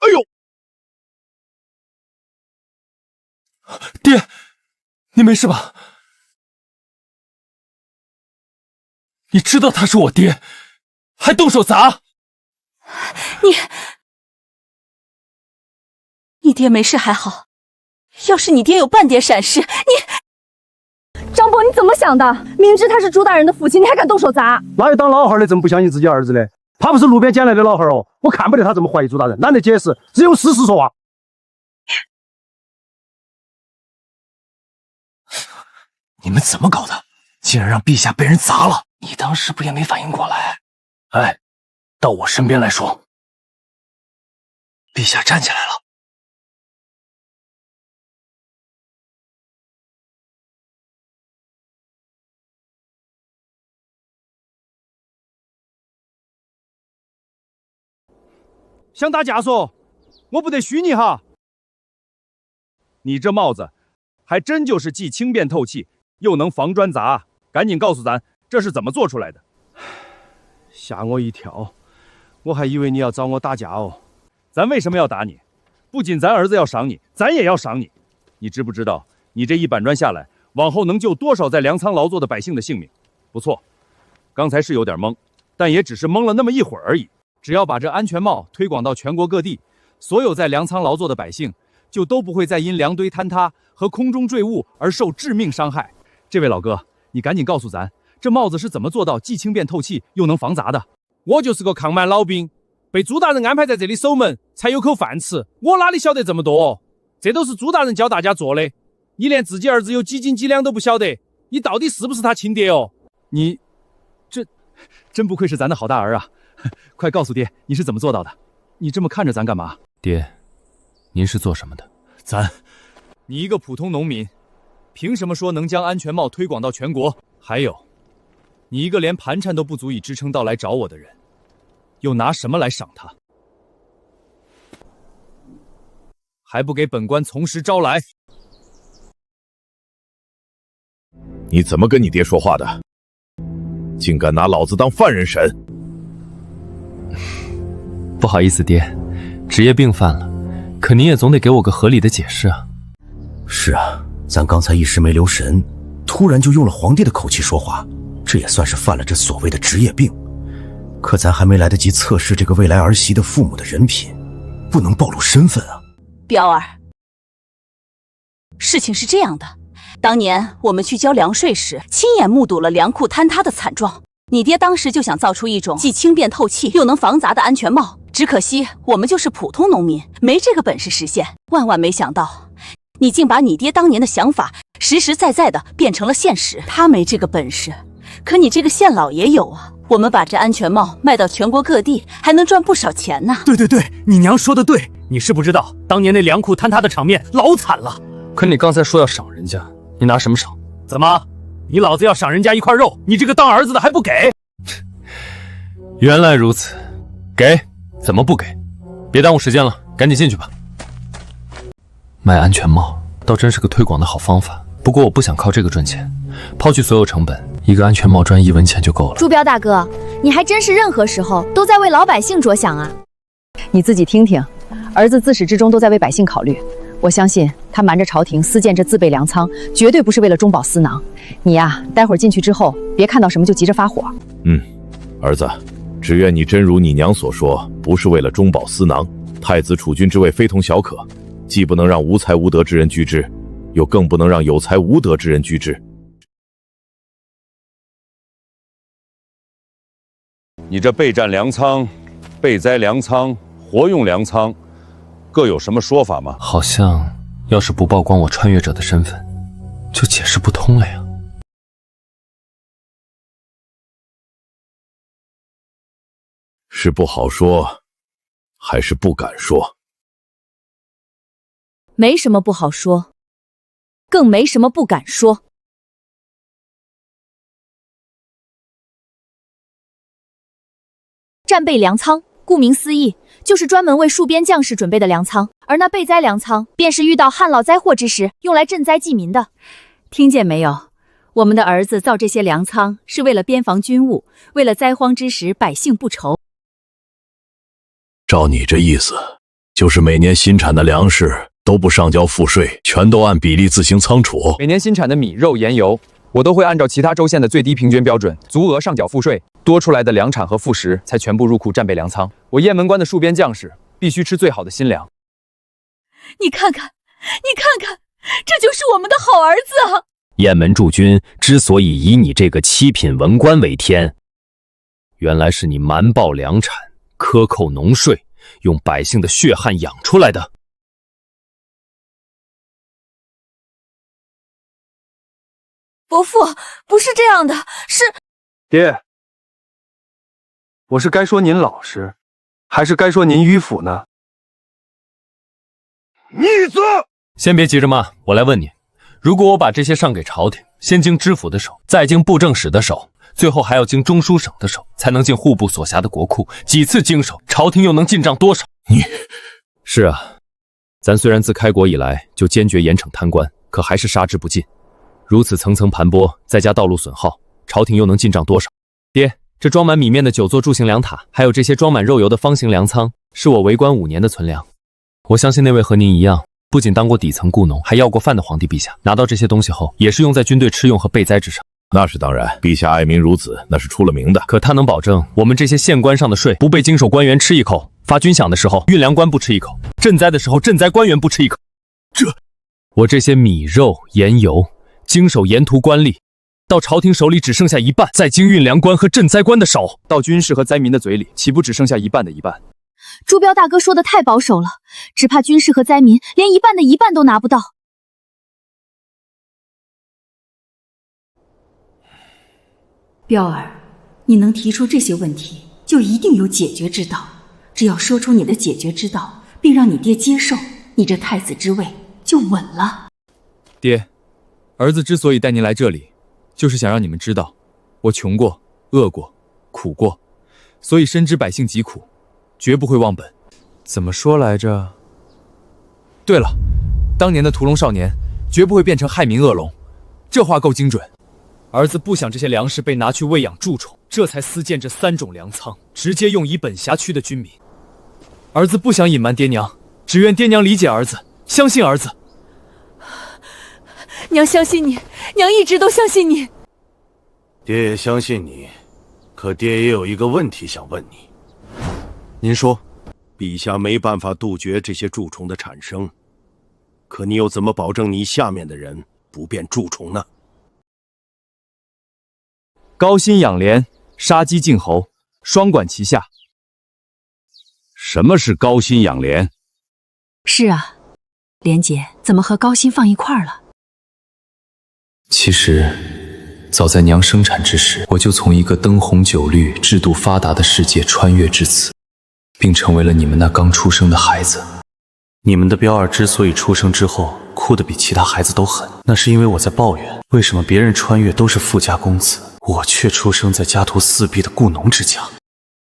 哎呦！爹，你没事吧？你知道他是我爹，还动手砸？你爹没事还好，要是你爹有半点闪失，张伯，你怎么想的？明知他是朱大人的父亲，你还敢动手砸？哪有当老汉的这么不相信自己儿子的？他不是路边捡来的老汉哦，我看不得他这么怀疑朱大人，懒得解释，只有事实说话。你们怎么搞的？竟然让陛下被人砸了！你当时不也没反应过来？哎，到我身边来说。陛下站起来了。想打架说，我不得虚你哈。你这帽子，还真就是既轻便透气，又能防砖砸。赶紧告诉咱，这是怎么做出来的？吓我一跳，我还以为你要找我打架哦。咱为什么要打你？不仅咱儿子要赏你，咱也要赏你。你知不知道，你这一板砖下来，往后能救多少在粮仓劳作的百姓的性命？不错，刚才是有点懵，但也只是懵了那么一会儿而已。只要把这安全帽推广到全国各地，所有在粮仓劳作的百姓就都不会再因梁堆坍塌和空中坠物而受致命伤害。这位老哥，你赶紧告诉咱，这帽子是怎么做到既轻便透气又能防砸的？我就是个抗满老兵，被朱大人安排在这里守门，才有口饭吃。我哪里晓得这么多？这都是朱大人教大家做的。你连自己儿子有几斤几两都不晓得，你到底是不是他亲爹哦？你，这真不愧是咱的好大儿啊！快告诉爹，你是怎么做到的？你这么看着咱干嘛？爹，您是做什么的？你一个普通农民，凭什么说能将安全帽推广到全国？还有，你一个连盘缠都不足以支撑到来找我的人，又拿什么来赏他？还不给本官从实招来！你怎么跟你爹说话的？竟敢拿老子当犯人审！不好意思，爹，职业病犯了，可您也总得给我个合理的解释啊。是啊，咱刚才一时没留神，突然就用了皇帝的口气说话，这也算是犯了这所谓的职业病。可咱还没来得及测试这个未来儿媳的父母的人品，不能暴露身份啊。彪儿，事情是这样的，当年我们去交粮税时，亲眼目睹了粮库坍塌的惨状。你爹当时就想造出一种既轻便透气又能防砸的安全帽，只可惜我们就是普通农民，没这个本事实现。万万没想到，你竟把你爹当年的想法实实在在的变成了现实。他没这个本事，可你这个县老爷有啊。我们把这安全帽卖到全国各地，还能赚不少钱呢。对，你娘说的对，你是不知道，当年那粮库坍塌的场面老惨了。可你刚才说要赏人家，你拿什么赏？怎么？你老子要赏人家一块肉，你这个当儿子的还不给？原来如此，给？怎么不给？别耽误时间了，赶紧进去吧。卖安全帽倒真是个推广的好方法，不过我不想靠这个赚钱，抛去所有成本，一个安全帽赚1文钱就够了。朱彪大哥，你还真是任何时候都在为老百姓着想啊！你自己听听，儿子自始至终都在为百姓考虑。我相信他瞒着朝廷私建这自备粮仓，绝对不是为了中饱私囊。你呀，待会儿进去之后，别看到什么就急着发火。儿子，只愿你真如你娘所说，不是为了中饱私囊。太子储君之位非同小可，既不能让无才无德之人居之，又更不能让有才无德之人居之。你这备战粮仓、备灾粮仓、活用粮仓，各有什么说法吗？好像要是不曝光我穿越者的身份，就解释不通了呀。是不好说，还是不敢说？没什么不好说，更没什么不敢说。战备粮仓，顾名思义，就是专门为戍边将士准备的粮仓，而那备灾粮仓，便是遇到旱涝灾祸之时，用来赈灾济民的。听见没有？我们的儿子造这些粮仓，是为了边防军务，为了灾荒之时百姓不愁。照你这意思，就是每年新产的粮食都不上交赋税，全都按比例自行仓储。每年新产的米、肉、盐、油，我都会按照其他州县的最低平均标准，足额上缴赋税。多出来的粮产和副食才全部入库战备粮仓。我雁门关的戍边将士必须吃最好的新粮。你看看，这就是我们的好儿子啊！雁门驻军之所以以你这个七品文官为天，原来是你瞒报粮产，克扣农税，用百姓的血汗养出来的。伯父，不是这样的，是爹。我是该说您老实，还是该说您迂腐呢？逆子！先别急着骂，我来问你，如果我把这些上给朝廷，先经知府的手，再经布政使的手，最后还要经中书省的手，才能进户部所辖的国库，几次经手，朝廷又能进账多少？是啊，咱虽然自开国以来就坚决严惩贪官，可还是杀之不尽。如此层层盘剥，再加道路损耗，朝廷又能进账多少？爹，这装满米面的9座柱形粮塔，还有这些装满肉油的方形粮仓，是我为官5年的存粮。我相信那位和您一样，不仅当过底层雇农，还要过饭的皇帝陛下，拿到这些东西后，也是用在军队吃用和备灾之上。那是当然，陛下爱民如子，那是出了名的。可他能保证我们这些县官上的税不被经手官员吃一口，发军饷的时候运粮官不吃一口，赈灾的时候赈灾官员不吃一口？我这些米肉盐油，经手沿途官吏，到朝廷手里只剩下一半，再经运粮官和赈灾官的手，到军士和灾民的嘴里，岂不只剩下一半的一半？朱标大哥说的太保守了，只怕军士和灾民连一半的一半都拿不到。标儿，你能提出这些问题，就一定有解决之道。只要说出你的解决之道，并让你爹接受，你这太子之位就稳了。爹，儿子之所以带您来这里，就是想让你们知道，我穷过、饿过、苦过，所以深知百姓疾苦，绝不会忘本。怎么说来着？对了，当年的屠龙少年绝不会变成害民恶龙，这话够精准。儿子不想这些粮食被拿去喂养蛀虫，这才私建这3种粮仓，直接用以本辖区的军民。儿子不想隐瞒爹娘，只愿爹娘理解儿子，相信儿子。娘相信你，娘一直都相信你。爹也相信你，可爹也有一个问题想问你。您说，陛下没办法杜绝这些蛀虫的产生，可你又怎么保证你下面的人不变蛀虫呢？高薪养廉，杀鸡儆猴，双管齐下。什么是高薪养廉？是啊，莲姐怎么和高薪放一块儿了？其实，早在娘生产之时，我就从一个灯红酒绿、制度发达的世界穿越至此，并成为了你们那刚出生的孩子。你们的标儿之所以出生之后哭得比其他孩子都狠，那是因为我在抱怨，为什么别人穿越都是富家公子，我却出生在家徒四壁的雇农之家。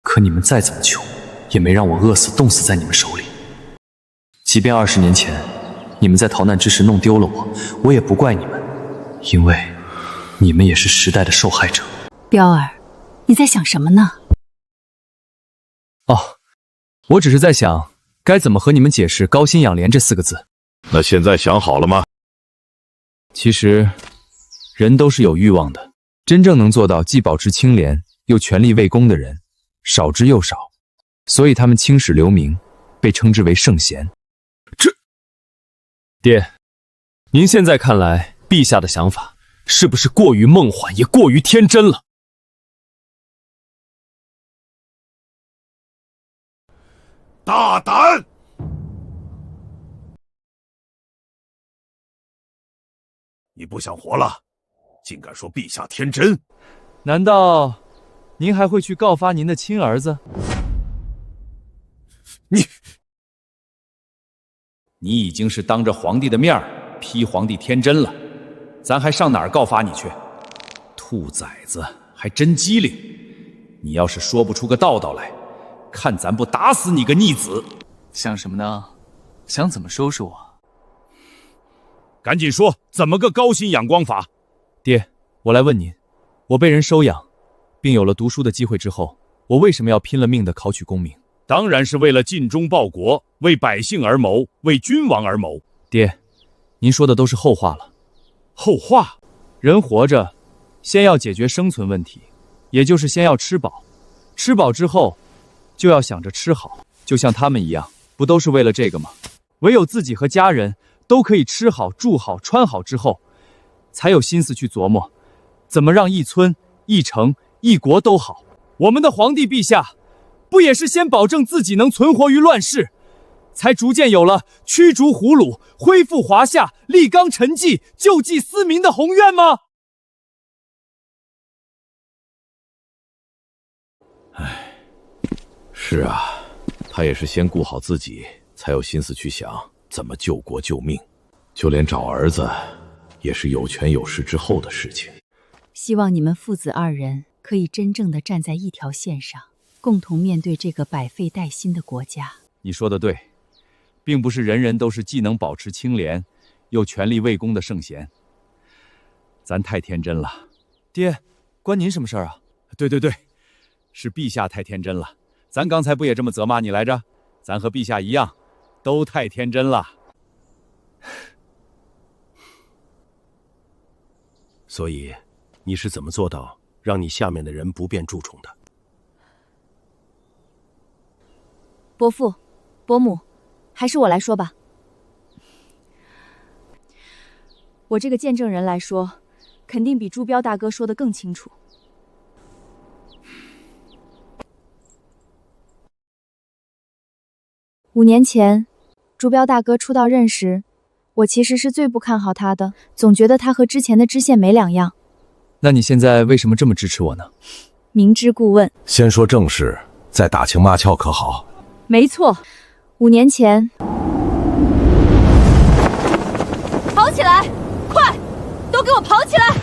可你们再怎么穷，也没让我饿死冻死在你们手里。即便20年前你们在逃难之时弄丢了我，我也不怪你们，因为你们也是时代的受害者。标儿，你在想什么呢？哦，我只是在想该怎么和你们解释高薪养廉这4个字。那现在想好了吗？其实人都是有欲望的，真正能做到既保持清廉又全力为公的人少之又少，所以他们青史留名，被称之为圣贤。爹，您现在看来，陛下的想法是不是过于梦幻，也过于天真了？大胆！你不想活了，竟敢说陛下天真？难道您还会去告发您的亲儿子？你已经是当着皇帝的面批皇帝天真了，咱还上哪儿告发你去？兔崽子，还真机灵！你要是说不出个道道来，看咱不打死你个逆子！想什么呢？想怎么收拾我？赶紧说，怎么个高薪养光法？爹，我来问您，我被人收养，并有了读书的机会之后，我为什么要拼了命地考取功名？当然是为了尽忠报国，为百姓而谋，为君王而谋。爹，您说的都是后话了。后话？人活着，先要解决生存问题，也就是先要吃饱，吃饱之后，就要想着吃好，就像他们一样，不都是为了这个吗？唯有自己和家人都可以吃好、住好、穿好之后，才有心思去琢磨，怎么让一村、一城、一国都好。我们的皇帝陛下，不也是先保证自己能存活于乱世，才逐渐有了驱逐胡虏、恢复华夏、立纲陈纪、救济思民的宏愿吗？是啊，他也是先顾好自己，才有心思去想怎么救国救命。就连找儿子，也是有权有势之后的事情。希望你们父子2人可以真正的站在一条线上，共同面对这个百废待兴的国家。你说的对，并不是人人都是既能保持清廉，又全力为公的圣贤。咱太天真了。爹，关您什么事儿啊？对，是陛下太天真了。咱刚才不也这么责骂你来着？咱和陛下一样，都太天真了。所以，你是怎么做到让你下面的人不变蛀虫的？伯父、伯母，还是我来说吧。我这个见证人来说，肯定比朱标大哥说的更清楚。5年前，朱标大哥出道任时，我其实是最不看好他的，总觉得他和之前的知县没两样。那你现在为什么这么支持我呢？明知故问。先说正事，再打情骂俏可好？没错，5年前。跑起来！快，都给我跑起来！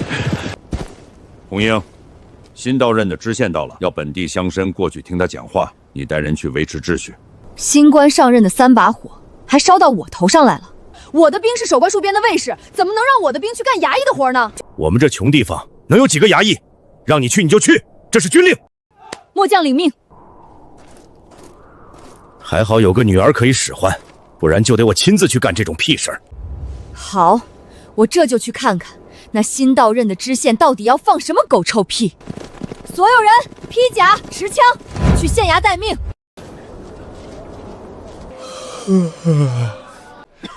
红英，新到任的知县到了，要本地乡绅过去听他讲话，你带人去维持秩序。新官上任的3把火，还烧到我头上来了。我的兵是守关戍边的卫士，怎么能让我的兵去干衙役的活呢？我们这穷地方能有几个衙役？让你去你就去，这是军令。末将领命。还好有个女儿可以使唤，不然就得我亲自去干这种屁事儿。好，我这就去看看那新到任的知县到底要放什么狗臭屁。所有人披甲持枪，去县衙待命。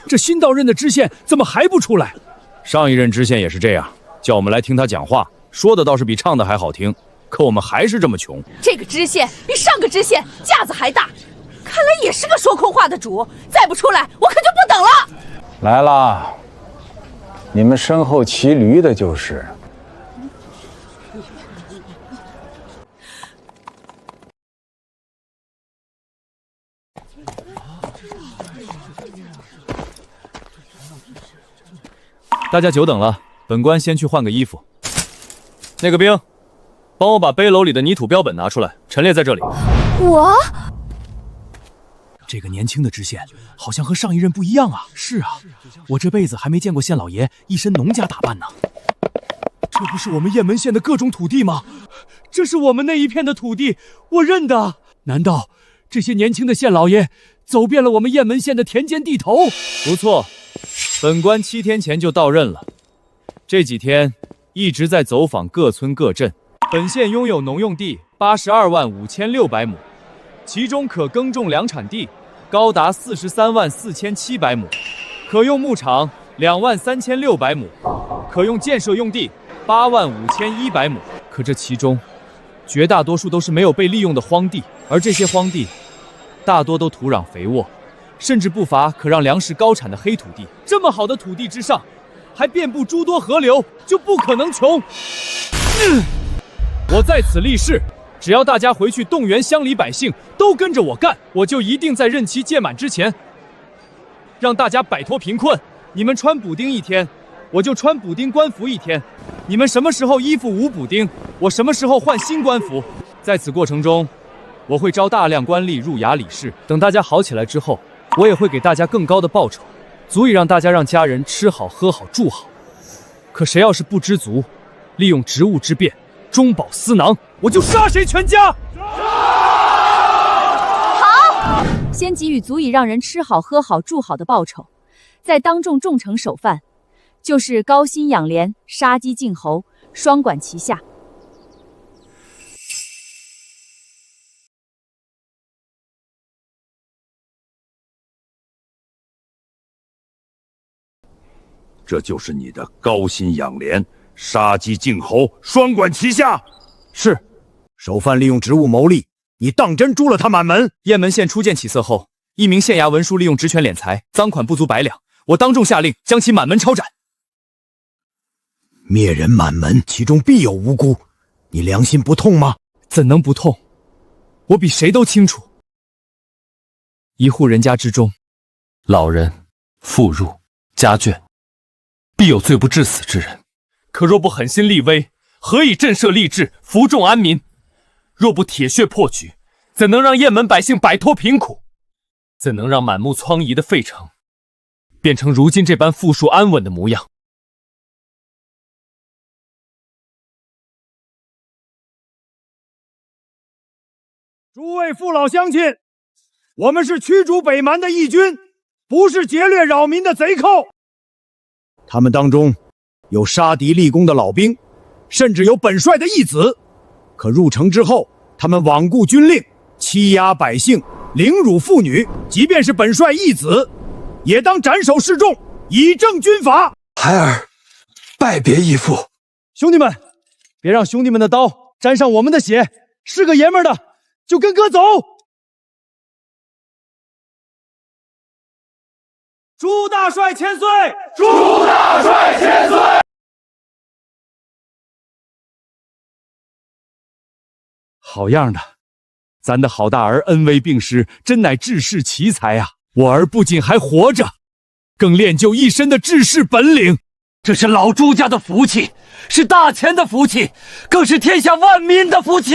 这新到任的知县怎么还不出来？上一任知县也是这样，叫我们来听他讲话，说的倒是比唱的还好听，可我们还是这么穷。这个知县比上个知县架子还大，看来也是个说空话的主。再不出来，我可就不等了。来啦，你们身后骑驴的就是。大家久等了，本官先去换个衣服。那个兵，帮我把背篓里的泥土标本拿出来，陈列在这里。我这个年轻的知县好像和上一任不一样啊。是啊，我这辈子还没见过县老爷一身农家打扮呢。这不是我们雁门县的各种土地吗？这是我们那一片的土地，我认得。难道这些年轻的县老爷走遍了我们雁门县的田间地头？不错，本官7天前就到任了，这几天一直在走访各村各镇。本县拥有农用地82万5600亩，其中可耕种粮产地高达43万4700亩，可用牧场2万3600亩，可用建设用地8万5100亩。可这其中，绝大多数都是没有被利用的荒地，而这些荒地大多都土壤肥沃，甚至不乏可让粮食高产的黑土地。这么好的土地之上，还遍布诸多河流，就不可能穷。我在此立誓，只要大家回去动员乡里百姓都跟着我干，我就一定在任期届满之前，让大家摆脱贫困。你们穿补丁1天，我就穿补丁官服1天；你们什么时候衣服无补丁，我什么时候换新官服。在此过程中，我会招大量官吏入衙理事，等大家好起来之后，我也会给大家更高的报酬，足以让大家让家人吃好喝好住好。可谁要是不知足，利用职务之便中饱私囊，我就杀谁全家！好，先给予足以让人吃好喝好住好的报酬，再当众重惩首犯，就是高薪养廉，杀鸡儆猴，双管齐下。这就是你的高薪养廉，杀鸡儆猴，双管齐下。是，首犯利用职务牟利，你当真诛了他满门？雁门县初见起色后，一名县衙文书利用职权敛财，赃款不足100两，我当众下令将其满门抄斩。灭人满门，其中必有无辜，你良心不痛吗？怎能不痛？我比谁都清楚，一户人家之中，老人、妇孺、家眷，必有罪不至死之人。可若不狠心立威，何以震慑吏治，服众安民？若不铁血破局，怎能让雁门百姓摆脱贫苦？怎能让满目疮痍的费城变成如今这般富庶安稳的模样？诸位父老乡亲，我们是驱逐北蛮的义军，不是劫掠扰民的贼寇。他们当中有杀敌立功的老兵，甚至有本帅的义子。可入城之后，他们罔顾军令，欺压百姓，凌辱妇女，即便是本帅义子，也当斩首示众，以正军法。孩儿拜别义父。兄弟们，别让兄弟们的刀沾上我们的血，是个爷们儿的就跟哥走。朱大帅千岁！朱大帅千岁！好样的，咱的好大儿恩威并施，真乃治世奇才啊！我儿不仅还活着，更练就一身的治世本领。这是老朱家的福气，是大钱的福气，更是天下万民的福气。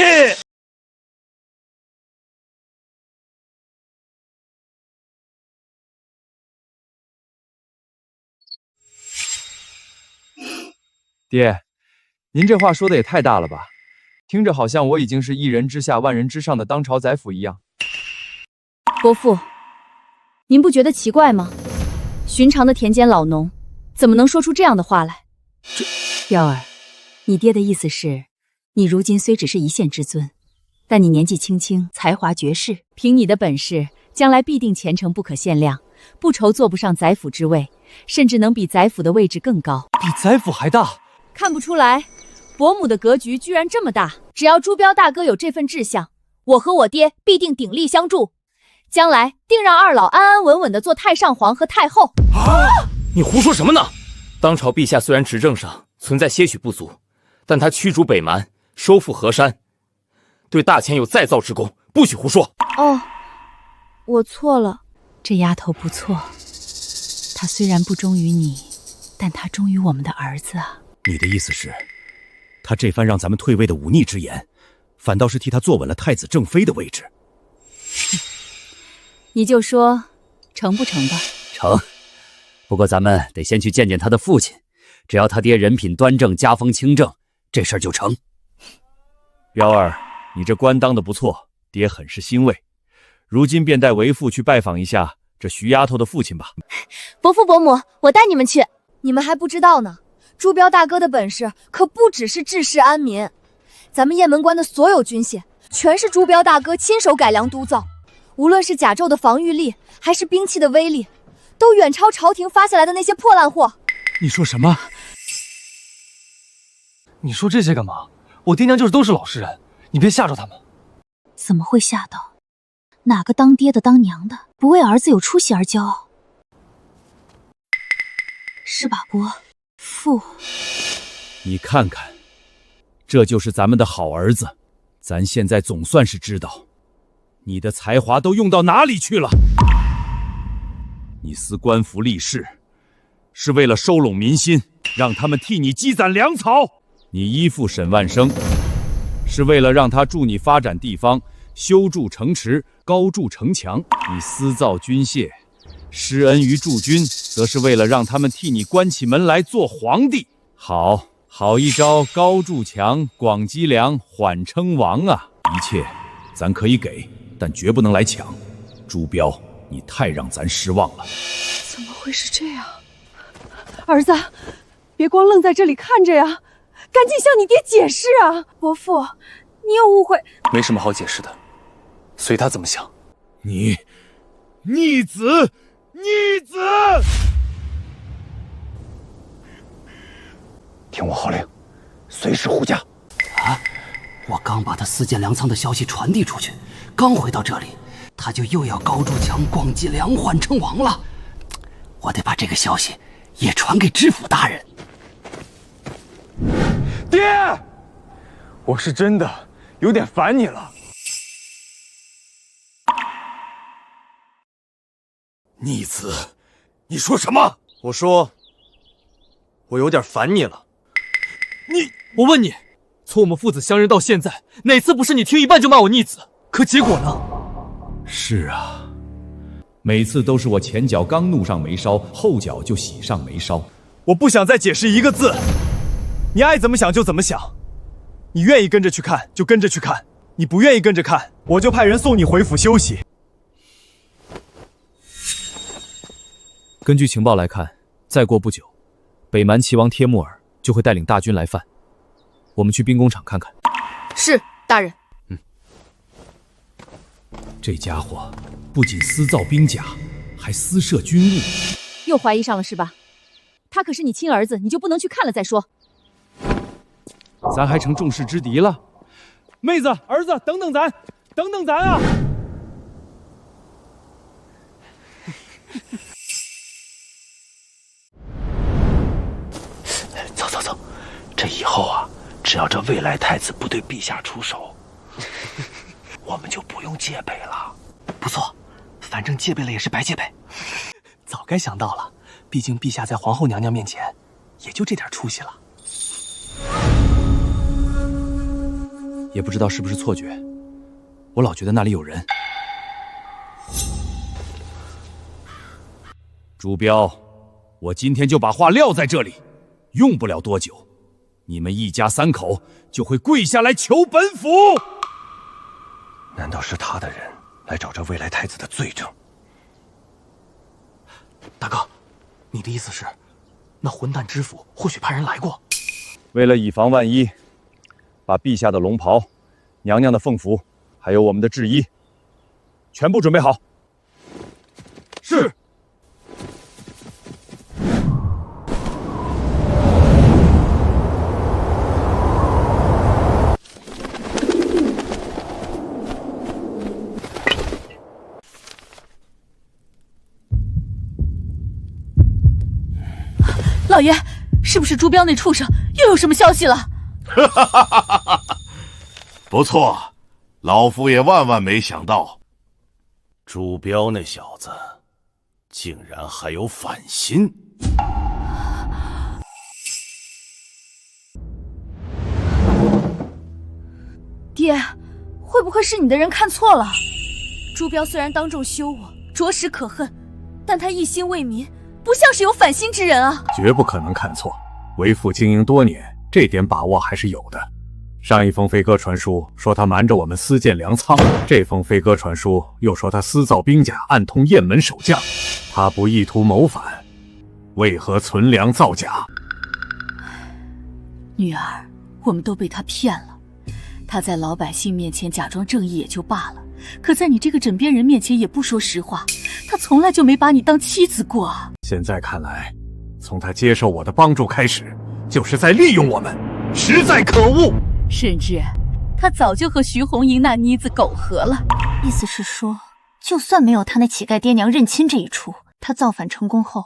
爹，您这话说的也太大了吧？听着好像我已经是一人之下万人之上的当朝宰辅一样。伯父，您不觉得奇怪吗？寻常的田间老农，怎么能说出这样的话来？彪儿，你爹的意思是，你如今虽只是一县之尊，但你年纪轻轻，才华绝世，凭你的本事，将来必定前程不可限量，不愁做不上宰辅之位，甚至能比宰辅的位置更高。比宰辅还大？看不出来，伯母的格局居然这么大。只要朱彪大哥有这份志向，我和我爹必定鼎力相助，将来定让二老安安稳稳地做太上皇和太后。你胡说什么呢？当朝陛下虽然执政上存在些许不足，但他驱逐北蛮，收复河山，对大钱有再造之功，不许胡说。哦，我错了。这丫头不错，她虽然不忠于你，但她忠于我们的儿子啊。你的意思是，他这番让咱们退位的忤逆之言，反倒是替他坐稳了太子正妃的位置？你就说成不成吧？成，不过咱们得先去见见他的父亲，只要他爹人品端正，家风清正，这事儿就成。彪儿，你这官当得不错，爹很是欣慰。如今便带为父去拜访一下这徐丫头的父亲吧。伯父伯母，我带你们去。你们还不知道呢，朱彪大哥的本事可不只是治世安民，咱们雁门关的所有军械全是朱彪大哥亲手改良督造，无论是甲胄的防御力，还是兵器的威力，都远超朝廷发下来的那些破烂货。你说什么？你说这些干嘛？我爹娘就是都是老实人，你别吓着他们。怎么会吓到？哪个当爹的当娘的不为儿子有出息而骄傲？是吧，伯父？你看看，这就是咱们的好儿子。咱现在总算是知道，你的才华都用到哪里去了。你思官服吏士，是为了收拢民心，让他们替你积攒粮草；你依附沈万生，是为了让他助你发展地方，修筑城池，高筑城墙；你私造军械，施恩于驻军，则是为了让他们替你关起门来做皇帝。好一招高筑墙，广积粮，缓称王啊！一切咱可以给，但绝不能来抢。朱彪，你太让咱失望了。怎么会是这样？儿子，别光愣在这里看着呀，赶紧向你爹解释啊！伯父，你有误会。没什么好解释的，随他怎么想。你逆子！逆子！听我号令，随时护驾。啊！我刚把他私建粮仓的消息传递出去，刚回到这里，他就又要高筑墙、广积粮、缓称王了。我得把这个消息也传给知府大人。爹，我是真的有点烦你了。逆子，你说什么？我说，我有点烦你了。我问你，从我们父子相认到现在，哪次不是你听一半就骂我逆子？可结果呢？是啊，每次都是我前脚刚怒上眉梢，后脚就喜上眉梢。我不想再解释一个字，你爱怎么想就怎么想。你愿意跟着去看就跟着去看，你不愿意跟着看，我就派人送你回府休息。根据情报来看，再过不久，北蛮齐王帖木儿就会带领大军来犯。我们去兵工厂看看。是，大人。这家伙不仅私造兵甲，还私设军务。又怀疑上了是吧？他可是你亲儿子，你就不能去看了再说？咱还成众矢之的了？妹子，儿子，等等咱，等等咱啊！走走走，这以后啊，只要这未来太子不对陛下出手，我们就不用戒备了。不错，反正戒备了也是白戒备。早该想到了，毕竟陛下在皇后娘娘面前，也就这点出息了。也不知道是不是错觉，我老觉得那里有人。朱标，我今天就把话撂在这里，用不了多久，你们一家3口就会跪下来求本府。难道是他的人来找这未来太子的罪证？大哥，你的意思是，那混蛋知府或许派人来过？为了以防万一，把陛下的龙袍、娘娘的凤服，还有我们的制衣，全部准备好。是。老爷，是不是朱标那畜生又有什么消息了？不错，老夫也万万没想到，朱标那小子竟然还有反心。爹，会不会是你的人看错了？朱标虽然当众羞我，着实可恨，但他一心为民，不像是有反心之人啊！绝不可能看错，为父经营多年，这点把握还是有的。上一封飞鸽传书说他瞒着我们私建粮仓，这封飞鸽传书又说他私造兵甲，暗通雁门守将。他不意图谋反，为何存粮造假？女儿，我们都被他骗了。他在老百姓面前假装正义也就罢了，可在你这个枕边人面前也不说实话。他从来就没把你当妻子过啊！现在看来，从他接受我的帮助开始，就是在利用我们，实在可恶。甚至，他早就和徐红英那妮子苟合了。意思是说，就算没有他那乞丐爹娘认亲这一出，他造反成功后，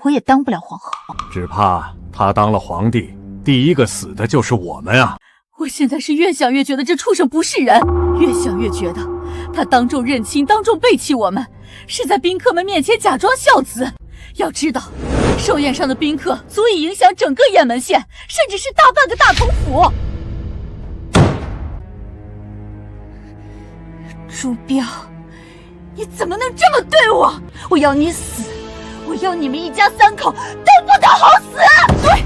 我也当不了皇后。只怕他当了皇帝，第一个死的就是我们啊！我现在是越想越觉得这畜生不是人，越想越觉得他当众认亲，当众背弃我们，是在宾客们面前假装孝子。要知道，寿宴上的宾客足以影响整个雁门县，甚至是大半个大同府。朱标，你怎么能这么对我？我要你死！我要你们一家3口都不得好死！对，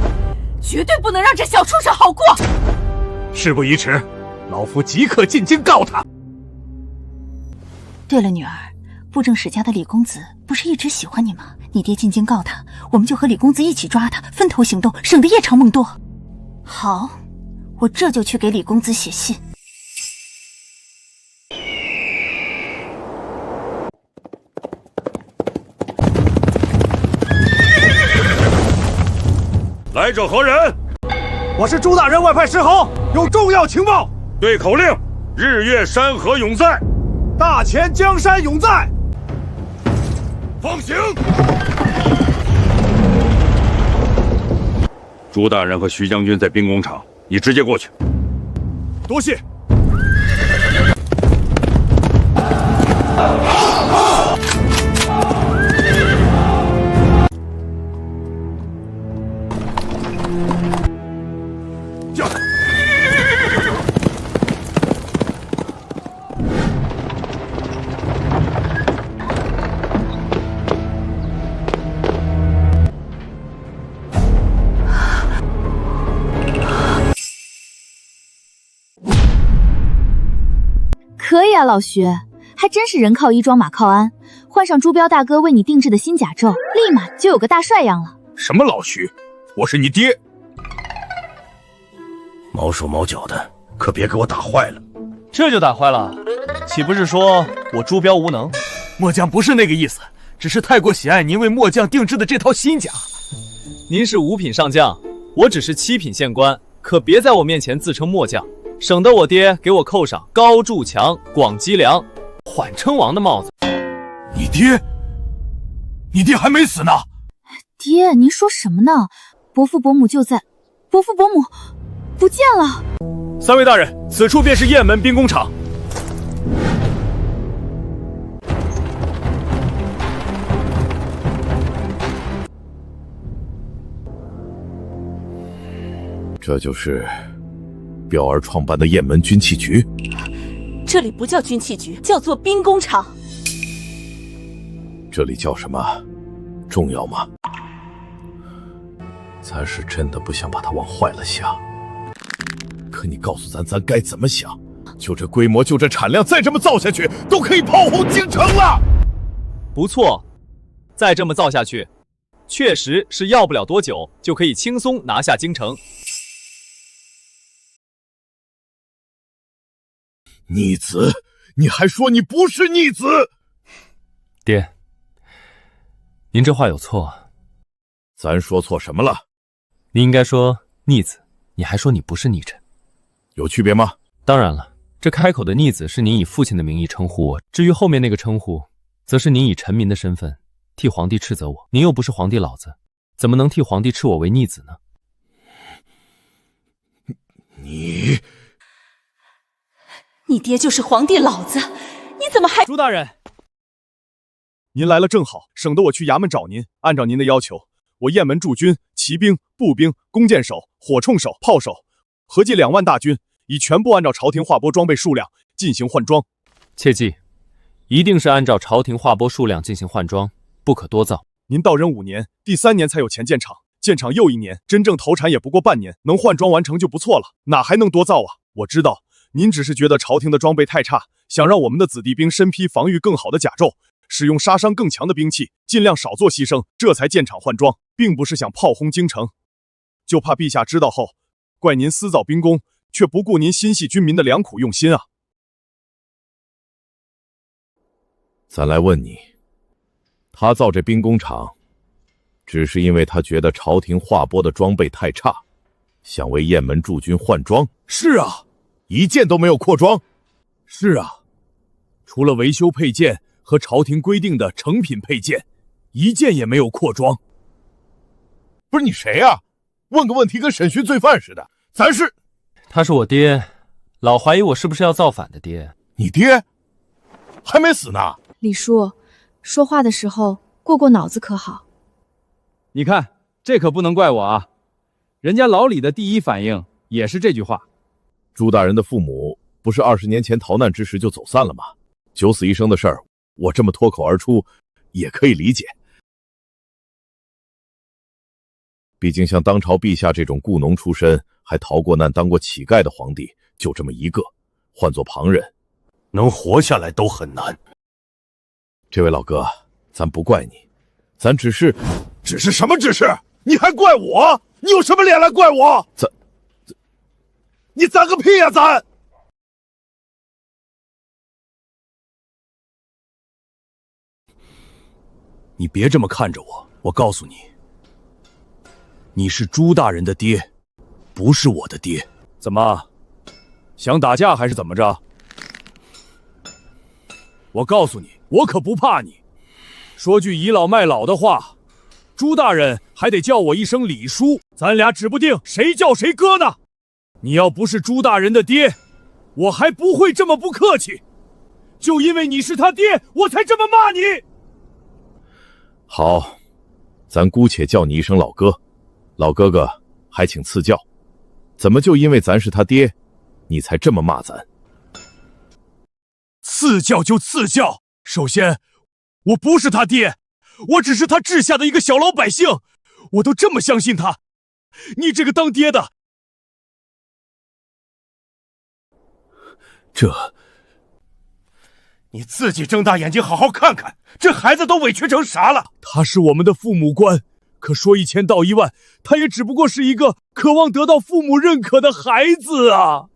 绝对不能让这小畜生好过！事不宜迟，老夫即刻进京告他。对了，女儿，布政使家的李公子不是一直喜欢你吗？你爹进京告他，我们就和李公子一起抓他，分头行动，省得夜长梦多。好，我这就去给李公子写信。来者何人？我是朱大人外派石猴，有重要情报。对口令：日月山河永在，大前江山永在。放行。朱大人和徐将军在兵工厂，你直接过去。多谢。可以啊，老徐，还真是人靠衣装马靠鞍，换上朱标大哥为你定制的新甲胄，立马就有个大帅样了。什么老徐？我是你爹。毛手毛脚的，可别给我打坏了。这就打坏了？岂不是说我朱标无能？末将不是那个意思，只是太过喜爱您为末将定制的这套新甲。您是五品上将，我只是7品县官，可别在我面前自称末将，省得我爹给我扣上高筑墙、广积粮、缓称王的帽子。你爹还没死呢！爹，您说什么呢？伯父伯母就在，伯父伯母不见了。3位大人，此处便是雁门兵工厂。这就是彪儿创办的雁门军器局。这里不叫军器局，叫做兵工厂。这里叫什么？重要吗？咱是真的不想把它往坏了想，可你告诉咱该怎么想？就这规模，就这产量，再这么造下去，都可以炮轰京城了。不错，再这么造下去，确实是要不了多久就可以轻松拿下京城。逆子，你还说你不是逆子？爹，您这话有错。咱说错什么了？你应该说逆子，你还说你不是逆臣，有区别吗？当然了，这开口的逆子是您以父亲的名义称呼我，至于后面那个称呼，则是您以臣民的身份替皇帝斥责我。您又不是皇帝老子，怎么能替皇帝斥我为逆子呢？你爹就是皇帝老子，你怎么还……朱大人，您来了正好，省得我去衙门找您。按照您的要求，我雁门驻军、骑兵、步兵、弓箭手、火铳手、炮手，合计2万大军，已全部按照朝廷划拨装备数量进行换装。切记，一定是按照朝廷划拨数量进行换装，不可多造。您到任5年，第3年才有钱建厂，建厂又1年，真正投产也不过半年，能换装完成就不错了，哪还能多造啊？我知道您只是觉得朝廷的装备太差，想让我们的子弟兵身披防御更好的甲胄，使用杀伤更强的兵器，尽量少做牺牲，这才建厂换装，并不是想炮轰京城。就怕陛下知道后，怪您私造兵工，却不顾您心系军民的良苦用心啊！咱来问你，他造这兵工厂，只是因为他觉得朝廷划拨的装备太差，想为雁门驻军换装？是啊，一件都没有扩装。是啊，除了维修配件和朝廷规定的成品配件，一件也没有扩装。不是你谁啊？问个问题跟审讯罪犯似的。咱是……他是我爹，老怀疑我是不是要造反的爹。你爹还没死呢。李叔，说话的时候过脑子可好？你看，这可不能怪我啊，人家老李的第一反应也是这句话。朱大人的父母不是20年前逃难之时就走散了吗？九死一生的事儿，我这么脱口而出也可以理解。毕竟像当朝陛下这种雇农出身还逃过难当过乞丐的皇帝就这么一个，换做旁人能活下来都很难。这位老哥，咱不怪你，咱只是什么指示？你还怪我？你有什么脸来怪我？你攒个屁呀攒！你别这么看着我，我告诉你，你是朱大人的爹，不是我的爹。怎么，想打架还是怎么着？我告诉你，我可不怕你。说句倚老卖老的话，朱大人还得叫我一声李叔，咱俩指不定谁叫谁哥呢。你要不是朱大人的爹，我还不会这么不客气。就因为你是他爹，我才这么骂你。好，咱姑且叫你一声老哥，老哥哥还请赐教。怎么就因为咱是他爹，你才这么骂咱？赐教就赐教，首先，我不是他爹，我只是他治下的一个小老百姓，我都这么相信他。你这个当爹的，你自己睁大眼睛好好看看，这孩子都委屈成啥了？他是我们的父母官，可说1000道1万，他也只不过是一个渴望得到父母认可的孩子啊！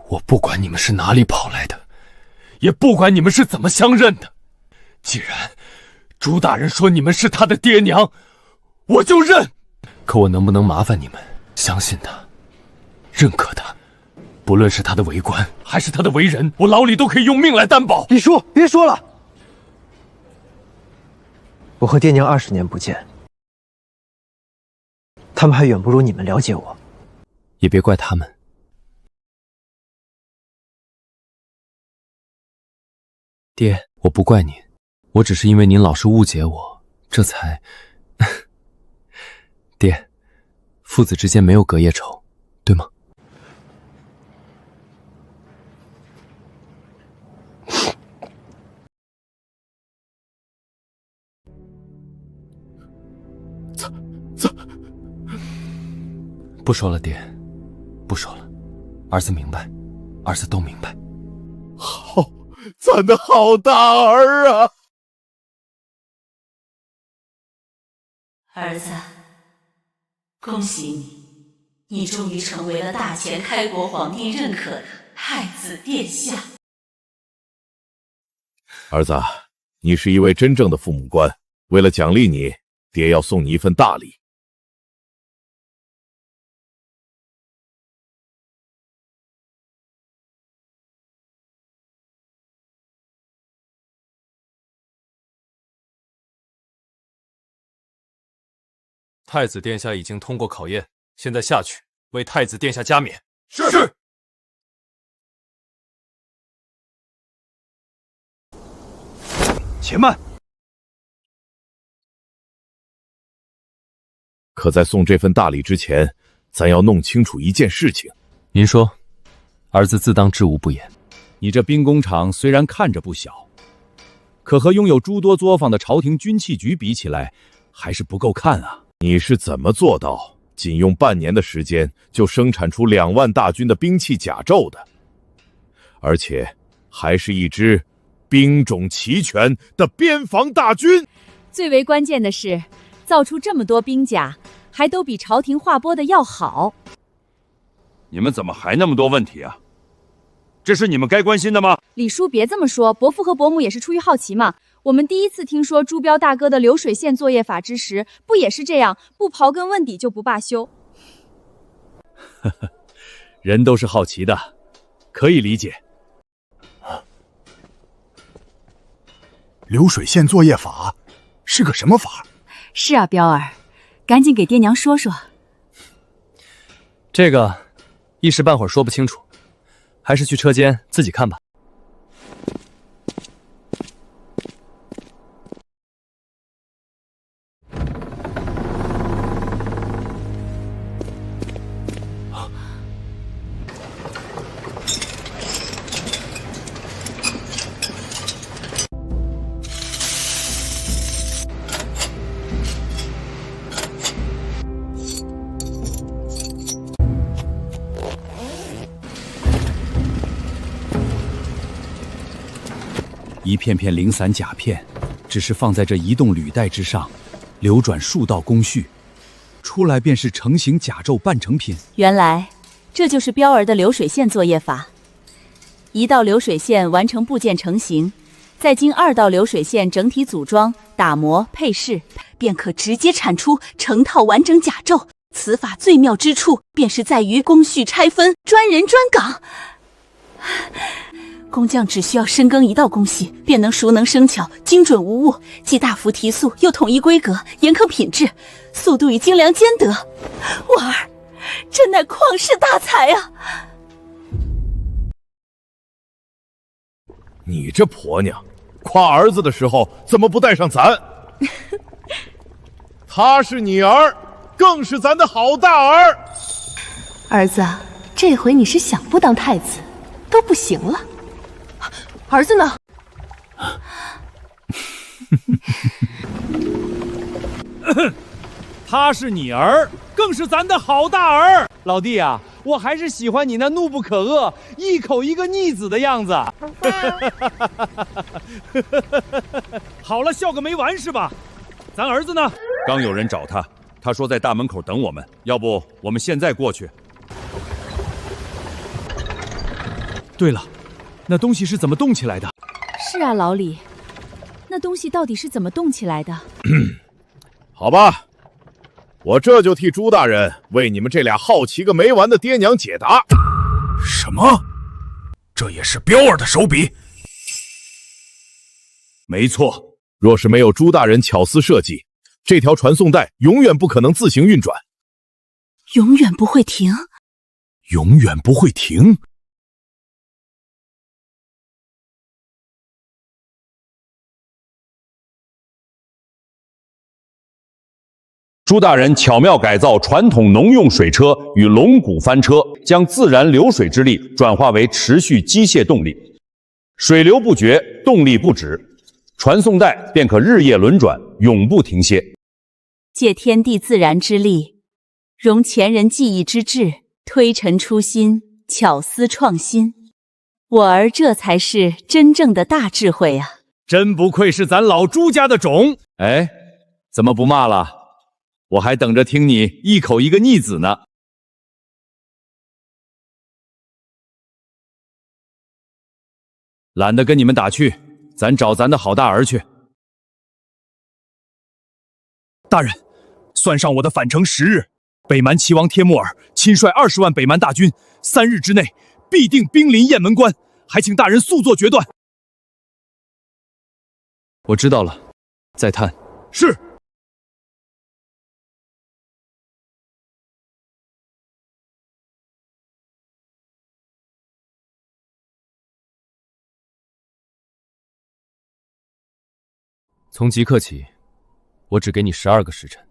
我不管你们是哪里跑来的，也不管你们是怎么相认的，既然朱大人说你们是他的爹娘，我就认。可我能不能麻烦你们相信他，认可他？不论是他的为官，还是他的为人，我老李都可以用命来担保。李叔，别说了，我和爹娘20年不见，他们还远不如你们了解我。也别怪他们。爹，我不怪您，我只是因为您老是误解我，这才……爹，父子之间没有隔夜仇，对吗？不说了，爹，不说了。儿子明白，儿子都明白。好，咱的好大儿啊！儿子，恭喜你，你终于成为了大前开国皇帝认可的太子殿下。儿子，你是一位真正的父母官，为了奖励你，爹要送你一份大礼。太子殿下已经通过考验，现在下去为太子殿下加冕。是。且慢！可在送这份大礼之前，咱要弄清楚一件事情。您说，儿子自当知无不言。你这兵工厂虽然看着不小，可和拥有诸多作坊的朝廷军器局比起来，还是不够看啊。你是怎么做到仅用半年的时间就生产出2万大军的兵器甲胄的？而且还是一支兵种齐全的边防大军。最为关键的是，造出这么多兵甲，还都比朝廷划拨的要好。你们怎么还那么多问题啊？这是你们该关心的吗？李叔，别这么说，伯父和伯母也是出于好奇嘛。我们第一次听说朱标大哥的流水线作业法之时，不也是这样，不刨根问底就不罢休？人都是好奇的，可以理解。流水线作业法是个什么法？是啊，彪儿，赶紧给爹娘说说。这个一时半会儿说不清楚，还是去车间自己看吧。一片片零散甲片，只是放在这移动履带之上，流转数道工序，出来便是成型甲胄半成品。原来这就是彪儿的流水线作业法。1道流水线完成部件成型，再经2道流水线整体组装、打磨、配饰，便可直接产出成套完整甲胄。此法最妙之处，便是在于工序拆分，专人专岗。工匠只需要深耕1道工序，便能熟能生巧，精准无误，既大幅提速，又统一规格，严苛品质，速度与精良兼得。婉儿，真乃旷世大才啊！你这婆娘，夸儿子的时候怎么不带上咱？他是你儿，更是咱的好大儿。儿子，这回你是想不当太子都不行了。儿子呢？他是你儿，更是咱的好大儿。老弟啊，我还是喜欢你那怒不可遏、一口一个逆子的样子。好了，笑个没完是吧？咱儿子呢？刚有人找他，他说在大门口等我们，要不我们现在过去。对了，那东西是怎么动起来的？是啊，老李，那东西到底是怎么动起来的？好吧，我这就替朱大人为你们这俩好奇个没完的爹娘解答。什么？这也是彪儿的手笔？没错，若是没有朱大人巧思设计，这条传送带永远不可能自行运转，永远不会停。永远不会停。朱大人巧妙改造传统农用水车与龙骨翻车，将自然流水之力转化为持续机械动力，水流不绝，动力不止，传送带便可日夜轮转，永不停歇。借天地自然之力，融前人技艺之智，推陈出新，巧思创新。我儿这才是真正的大智慧啊！真不愧是咱老朱家的种。哎，怎么不骂了？我还等着听你一口一个逆子呢。懒得跟你们打趣，咱找咱的好大儿去。大人，算上我的返程10日，北蛮齐王帖木儿亲率20万北蛮大军，3日之内必定兵临雁门关，还请大人速做决断。我知道了，再探。是。从即刻起，我只给你12个时辰。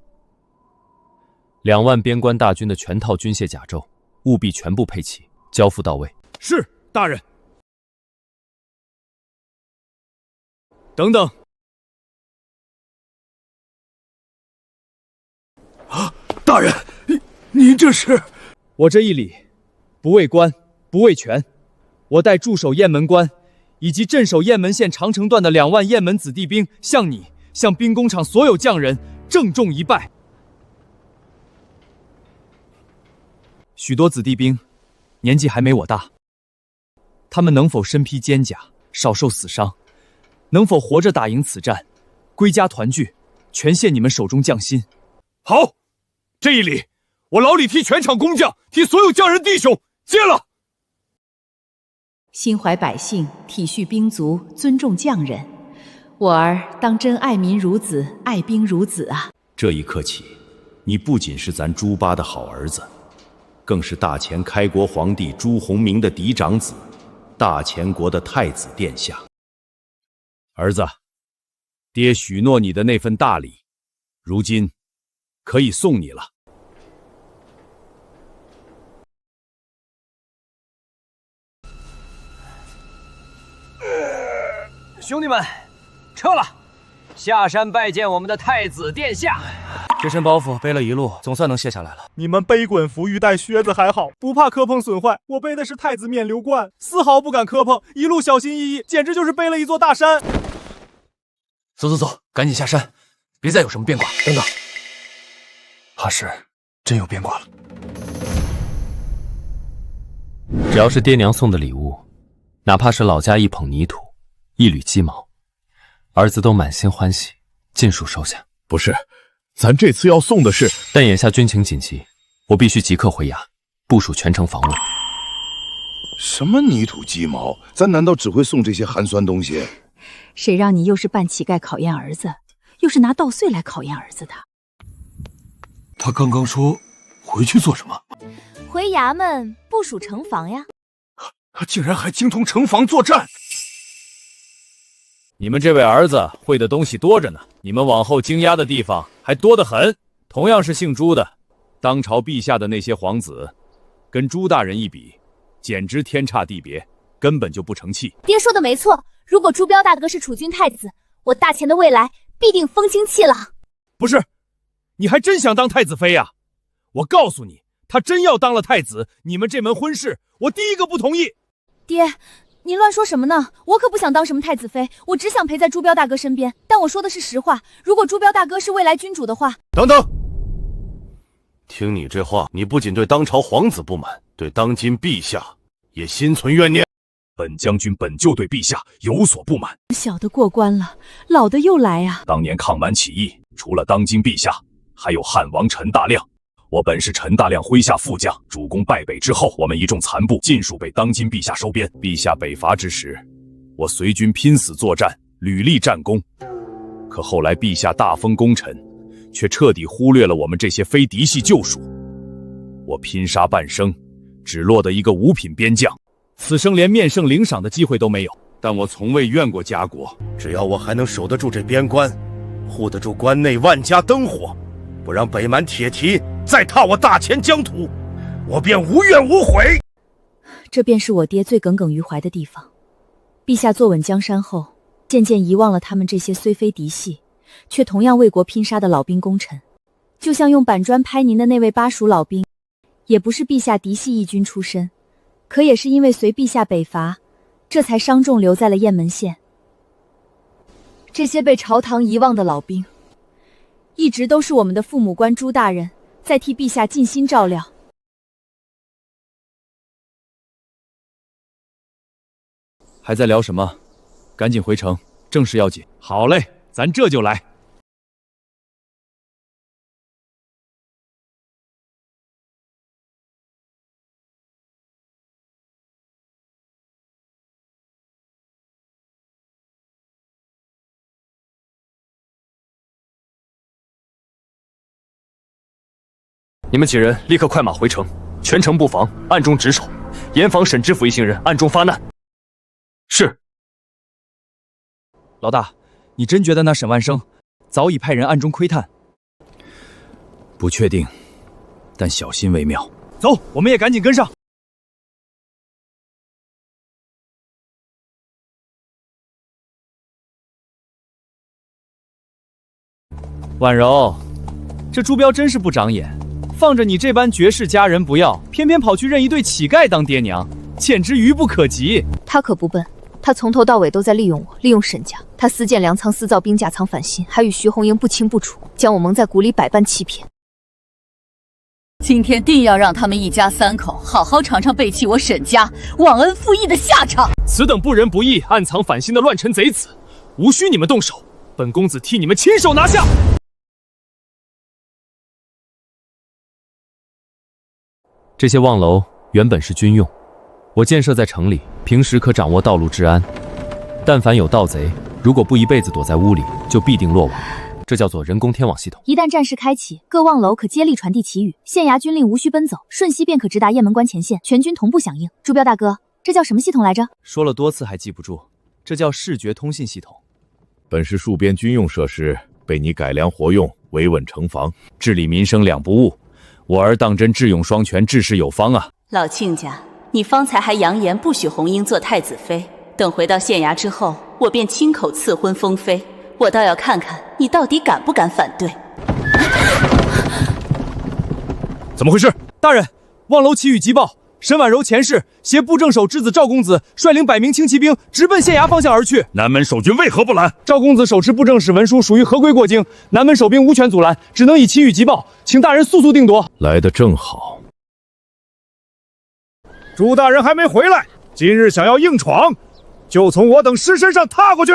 2万边关大军的全套军械甲胄，务必全部配齐，交付到位。是，大人。等等。啊，大人，您这是？我这一礼，不为官，不为权，我带驻守雁门关以及镇守雁门县长城段的2万雁门子弟兵，向你，向兵工厂所有匠人郑重一拜。许多子弟兵年纪还没我大，他们能否身披坚甲，少受死伤，能否活着打赢此战，归家团聚，全谢你们手中匠心。好，这一礼，我老李替全场工匠，替所有匠人弟兄接了。心怀百姓，体恤兵卒，尊重匠人，我儿当真爱民如子，爱兵如子啊！这一刻起，你不仅是咱朱八的好儿子，更是大前开国皇帝朱洪明的嫡长子，大前国的太子殿下。儿子，爹许诺你的那份大礼，如今可以送你了。兄弟们，撤了，下山拜见我们的太子殿下。这身包袱背了一路，总算能卸下来了。你们背滚浮玉带靴子还好，不怕磕碰损坏。我背的是太子冕旒冠，丝毫不敢磕碰，一路小心翼翼，简直就是背了一座大山。走走走，赶紧下山，别再有什么变卦。等等，怕是真有变卦了。只要是爹娘送的礼物，哪怕是老家一捧泥土，一缕鸡毛，儿子都满心欢喜，尽数收下。不是，咱这次要送的是……但眼下军情紧急，我必须即刻回衙，部署全城防卫。什么泥土鸡毛？咱难道只会送这些寒酸东西？谁让你又是扮乞丐考验儿子，又是拿稻穗来考验儿子的？他刚刚说回去做什么？回衙门部署城防呀。他竟然还精通城防作战。你们这位儿子会的东西多着呢，你们往后惊讶的地方还多得很。同样是姓朱的，当朝陛下的那些皇子，跟朱大人一比，简直天差地别，根本就不成器。爹说的没错，如果朱标大哥是储君太子，我大前的未来必定风清气朗。不是，你还真想当太子妃呀？我告诉你，他真要当了太子，你们这门婚事，我第一个不同意。爹，您乱说什么呢？我可不想当什么太子妃，我只想陪在朱标大哥身边。但我说的是实话，如果朱标大哥是未来君主的话……等等，听你这话，你不仅对当朝皇子不满，对当今陛下也心存怨念。本将军本就对陛下有所不满。小的过关了，老的又来啊！当年抗满起义，除了当今陛下，还有汉王陈大亮。我本是陈大亮麾下副将，主公败北之后，我们一众残部尽数被当今陛下收编。陛下北伐之时，我随军拼死作战，屡立战功。可后来陛下大封功臣，却彻底忽略了我们这些非嫡系旧属。我拼杀半生，只落得一个五品边将，此生连面圣领赏的机会都没有。但我从未怨过家国，只要我还能守得住这边关，护得住关内万家灯火，不让北蛮铁蹄再踏我大前疆土，我便无怨无悔。这便是我爹最耿耿于怀的地方。陛下坐稳江山后，渐渐遗忘了他们这些虽非嫡系，却同样为国拼杀的老兵功臣。就像用板砖拍您的那位巴蜀老兵，也不是陛下嫡系义军出身，可也是因为随陛下北伐，这才伤重留在了雁门县。这些被朝堂遗忘的老兵，一直都是我们的父母官朱大人在替陛下尽心照料。还在聊什么？赶紧回城，正事要紧。好嘞，咱这就来。你们几人立刻快马回城，全城布防，暗中值守，严防沈知府一行人暗中发难。是。老大，你真觉得那沈万生早已派人暗中窥探？不确定，但小心为妙。走，我们也赶紧跟上。婉柔，这朱标真是不长眼。放着你这般绝世佳人不要，偏偏跑去认一对乞丐当爹娘，简直愚不可及。他可不笨，他从头到尾都在利用我，利用沈家。他私建粮仓，私造兵甲仓反心，还与徐红英不清不楚，将我蒙在鼓里，百般欺骗。今天定要让他们一家三口好好尝尝背弃我沈家、忘恩负义的下场。此等不仁不义、暗藏反心的乱臣贼子，无需你们动手，本公子替你们亲手拿下。这些望楼原本是军用，我建设在城里，平时可掌握道路治安。但凡有盗贼，如果不一辈子躲在屋里，就必定落网。这叫做人工天网系统。一旦战事开启，各望楼可接力传递旗语，县衙军令无需奔走，瞬息便可直达雁门关前线，全军同步响应。朱标大哥，这叫什么系统来着？说了多次还记不住，这叫视觉通信系统。本是戍边军用设施，被你改良活用，维稳城防，治理民生两不误。我儿当真智勇双全，治世有方啊！老亲家，你方才还扬言不许红英做太子妃，等回到县衙之后，我便亲口赐婚封妃。我倒要看看你到底敢不敢反对。怎么回事？大人，望楼旗语急报，沈婉柔前世携布政守之子赵公子，率领100名轻骑兵直奔县衙方向而去。南门守军为何不拦？赵公子手持布政使文书，属于合规过境，南门守兵无权阻拦，只能以旗语急报，请大人速速定夺。来得正好。朱大人还没回来，今日想要硬闯，就从我等尸身上踏过去。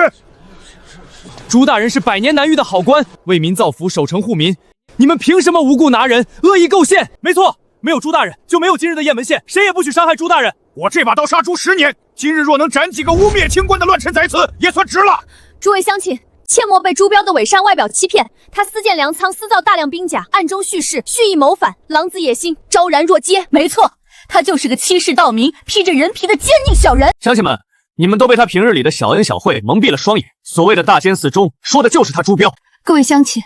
朱大人是100年难遇的好官，为民造福，守城护民，你们凭什么无故拿人，恶意构陷？没错，没有朱大人，就没有今日的雁门县，谁也不许伤害朱大人。我这把刀杀猪10年，今日若能斩几个污蔑清官的乱臣贼子，也算值了。诸位乡亲，切莫被朱标的伪善外表欺骗，他私建粮仓，私造大量兵甲，暗中蓄势，蓄意谋反，狼子野心，昭然若揭。没错，他就是个欺世盗名、披着人皮的奸佞小人。乡亲们，你们都被他平日里的小恩小惠蒙蔽了双眼，所谓的大奸四忠，说的就是他朱标。各位乡亲，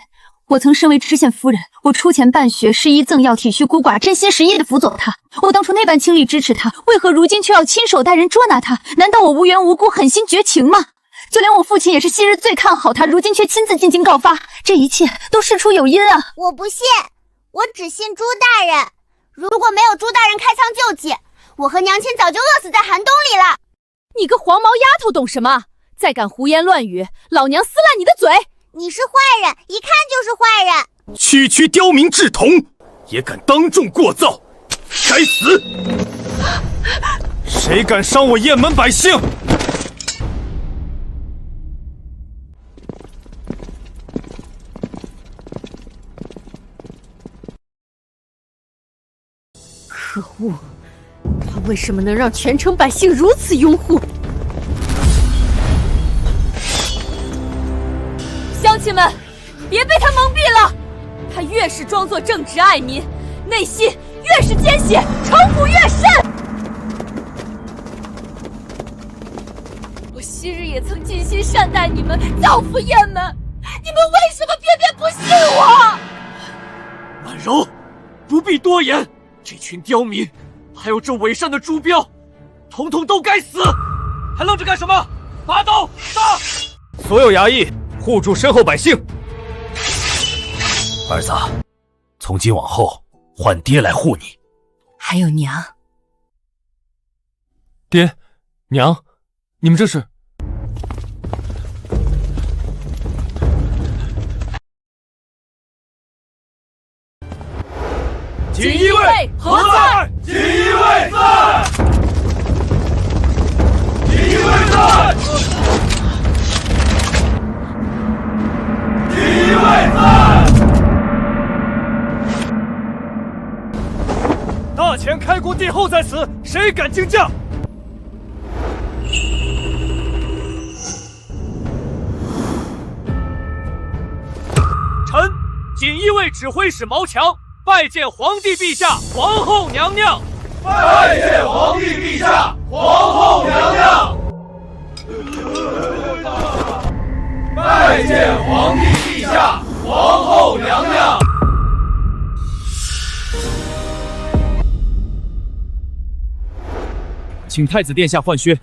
我曾身为知县夫人，我出钱办学，施医赠药，体恤孤寡，真心实意的辅佐他。我当初那般倾力支持他，为何如今却要亲手带人捉拿他？难道我无缘无故狠心绝情吗？就连我父亲也是昔日最看好他，如今却亲自进京告发，这一切都事出有因啊！我不信，我只信朱大人。如果没有朱大人开仓救济，我和娘亲早就饿死在寒冬里了。你个黄毛丫头懂什么？再敢胡言乱语，老娘撕烂你的嘴！你是坏人，一看就是坏人。区区刁民稚童，也敢当众过造，该死！谁敢伤我雁门百姓？可恶！他为什么能让全城百姓如此拥护？乡亲们，别被他蒙蔽了！他越是装作正直爱民，内心越是奸险，城府越甚。我昔日也曾尽心善待你们，造福雁门，你们为什么偏偏不信我？婉柔，不必多言，这群刁民，还有这伪善的朱标，统统都该死！还愣着干什么？拔刀杀！所有衙役护住身后百姓。儿子，从今往后换爹来护你。还有娘。爹，娘，你们这是？锦衣卫何在？锦衣卫在！锦衣卫在！锦衣卫在！大前开国帝后在此，谁敢惊驾？臣锦衣卫指挥使毛强拜见皇帝陛下、皇后娘娘。拜见皇帝陛下、皇后娘娘。拜见皇帝陛下、皇后娘娘。请太子殿下换靴。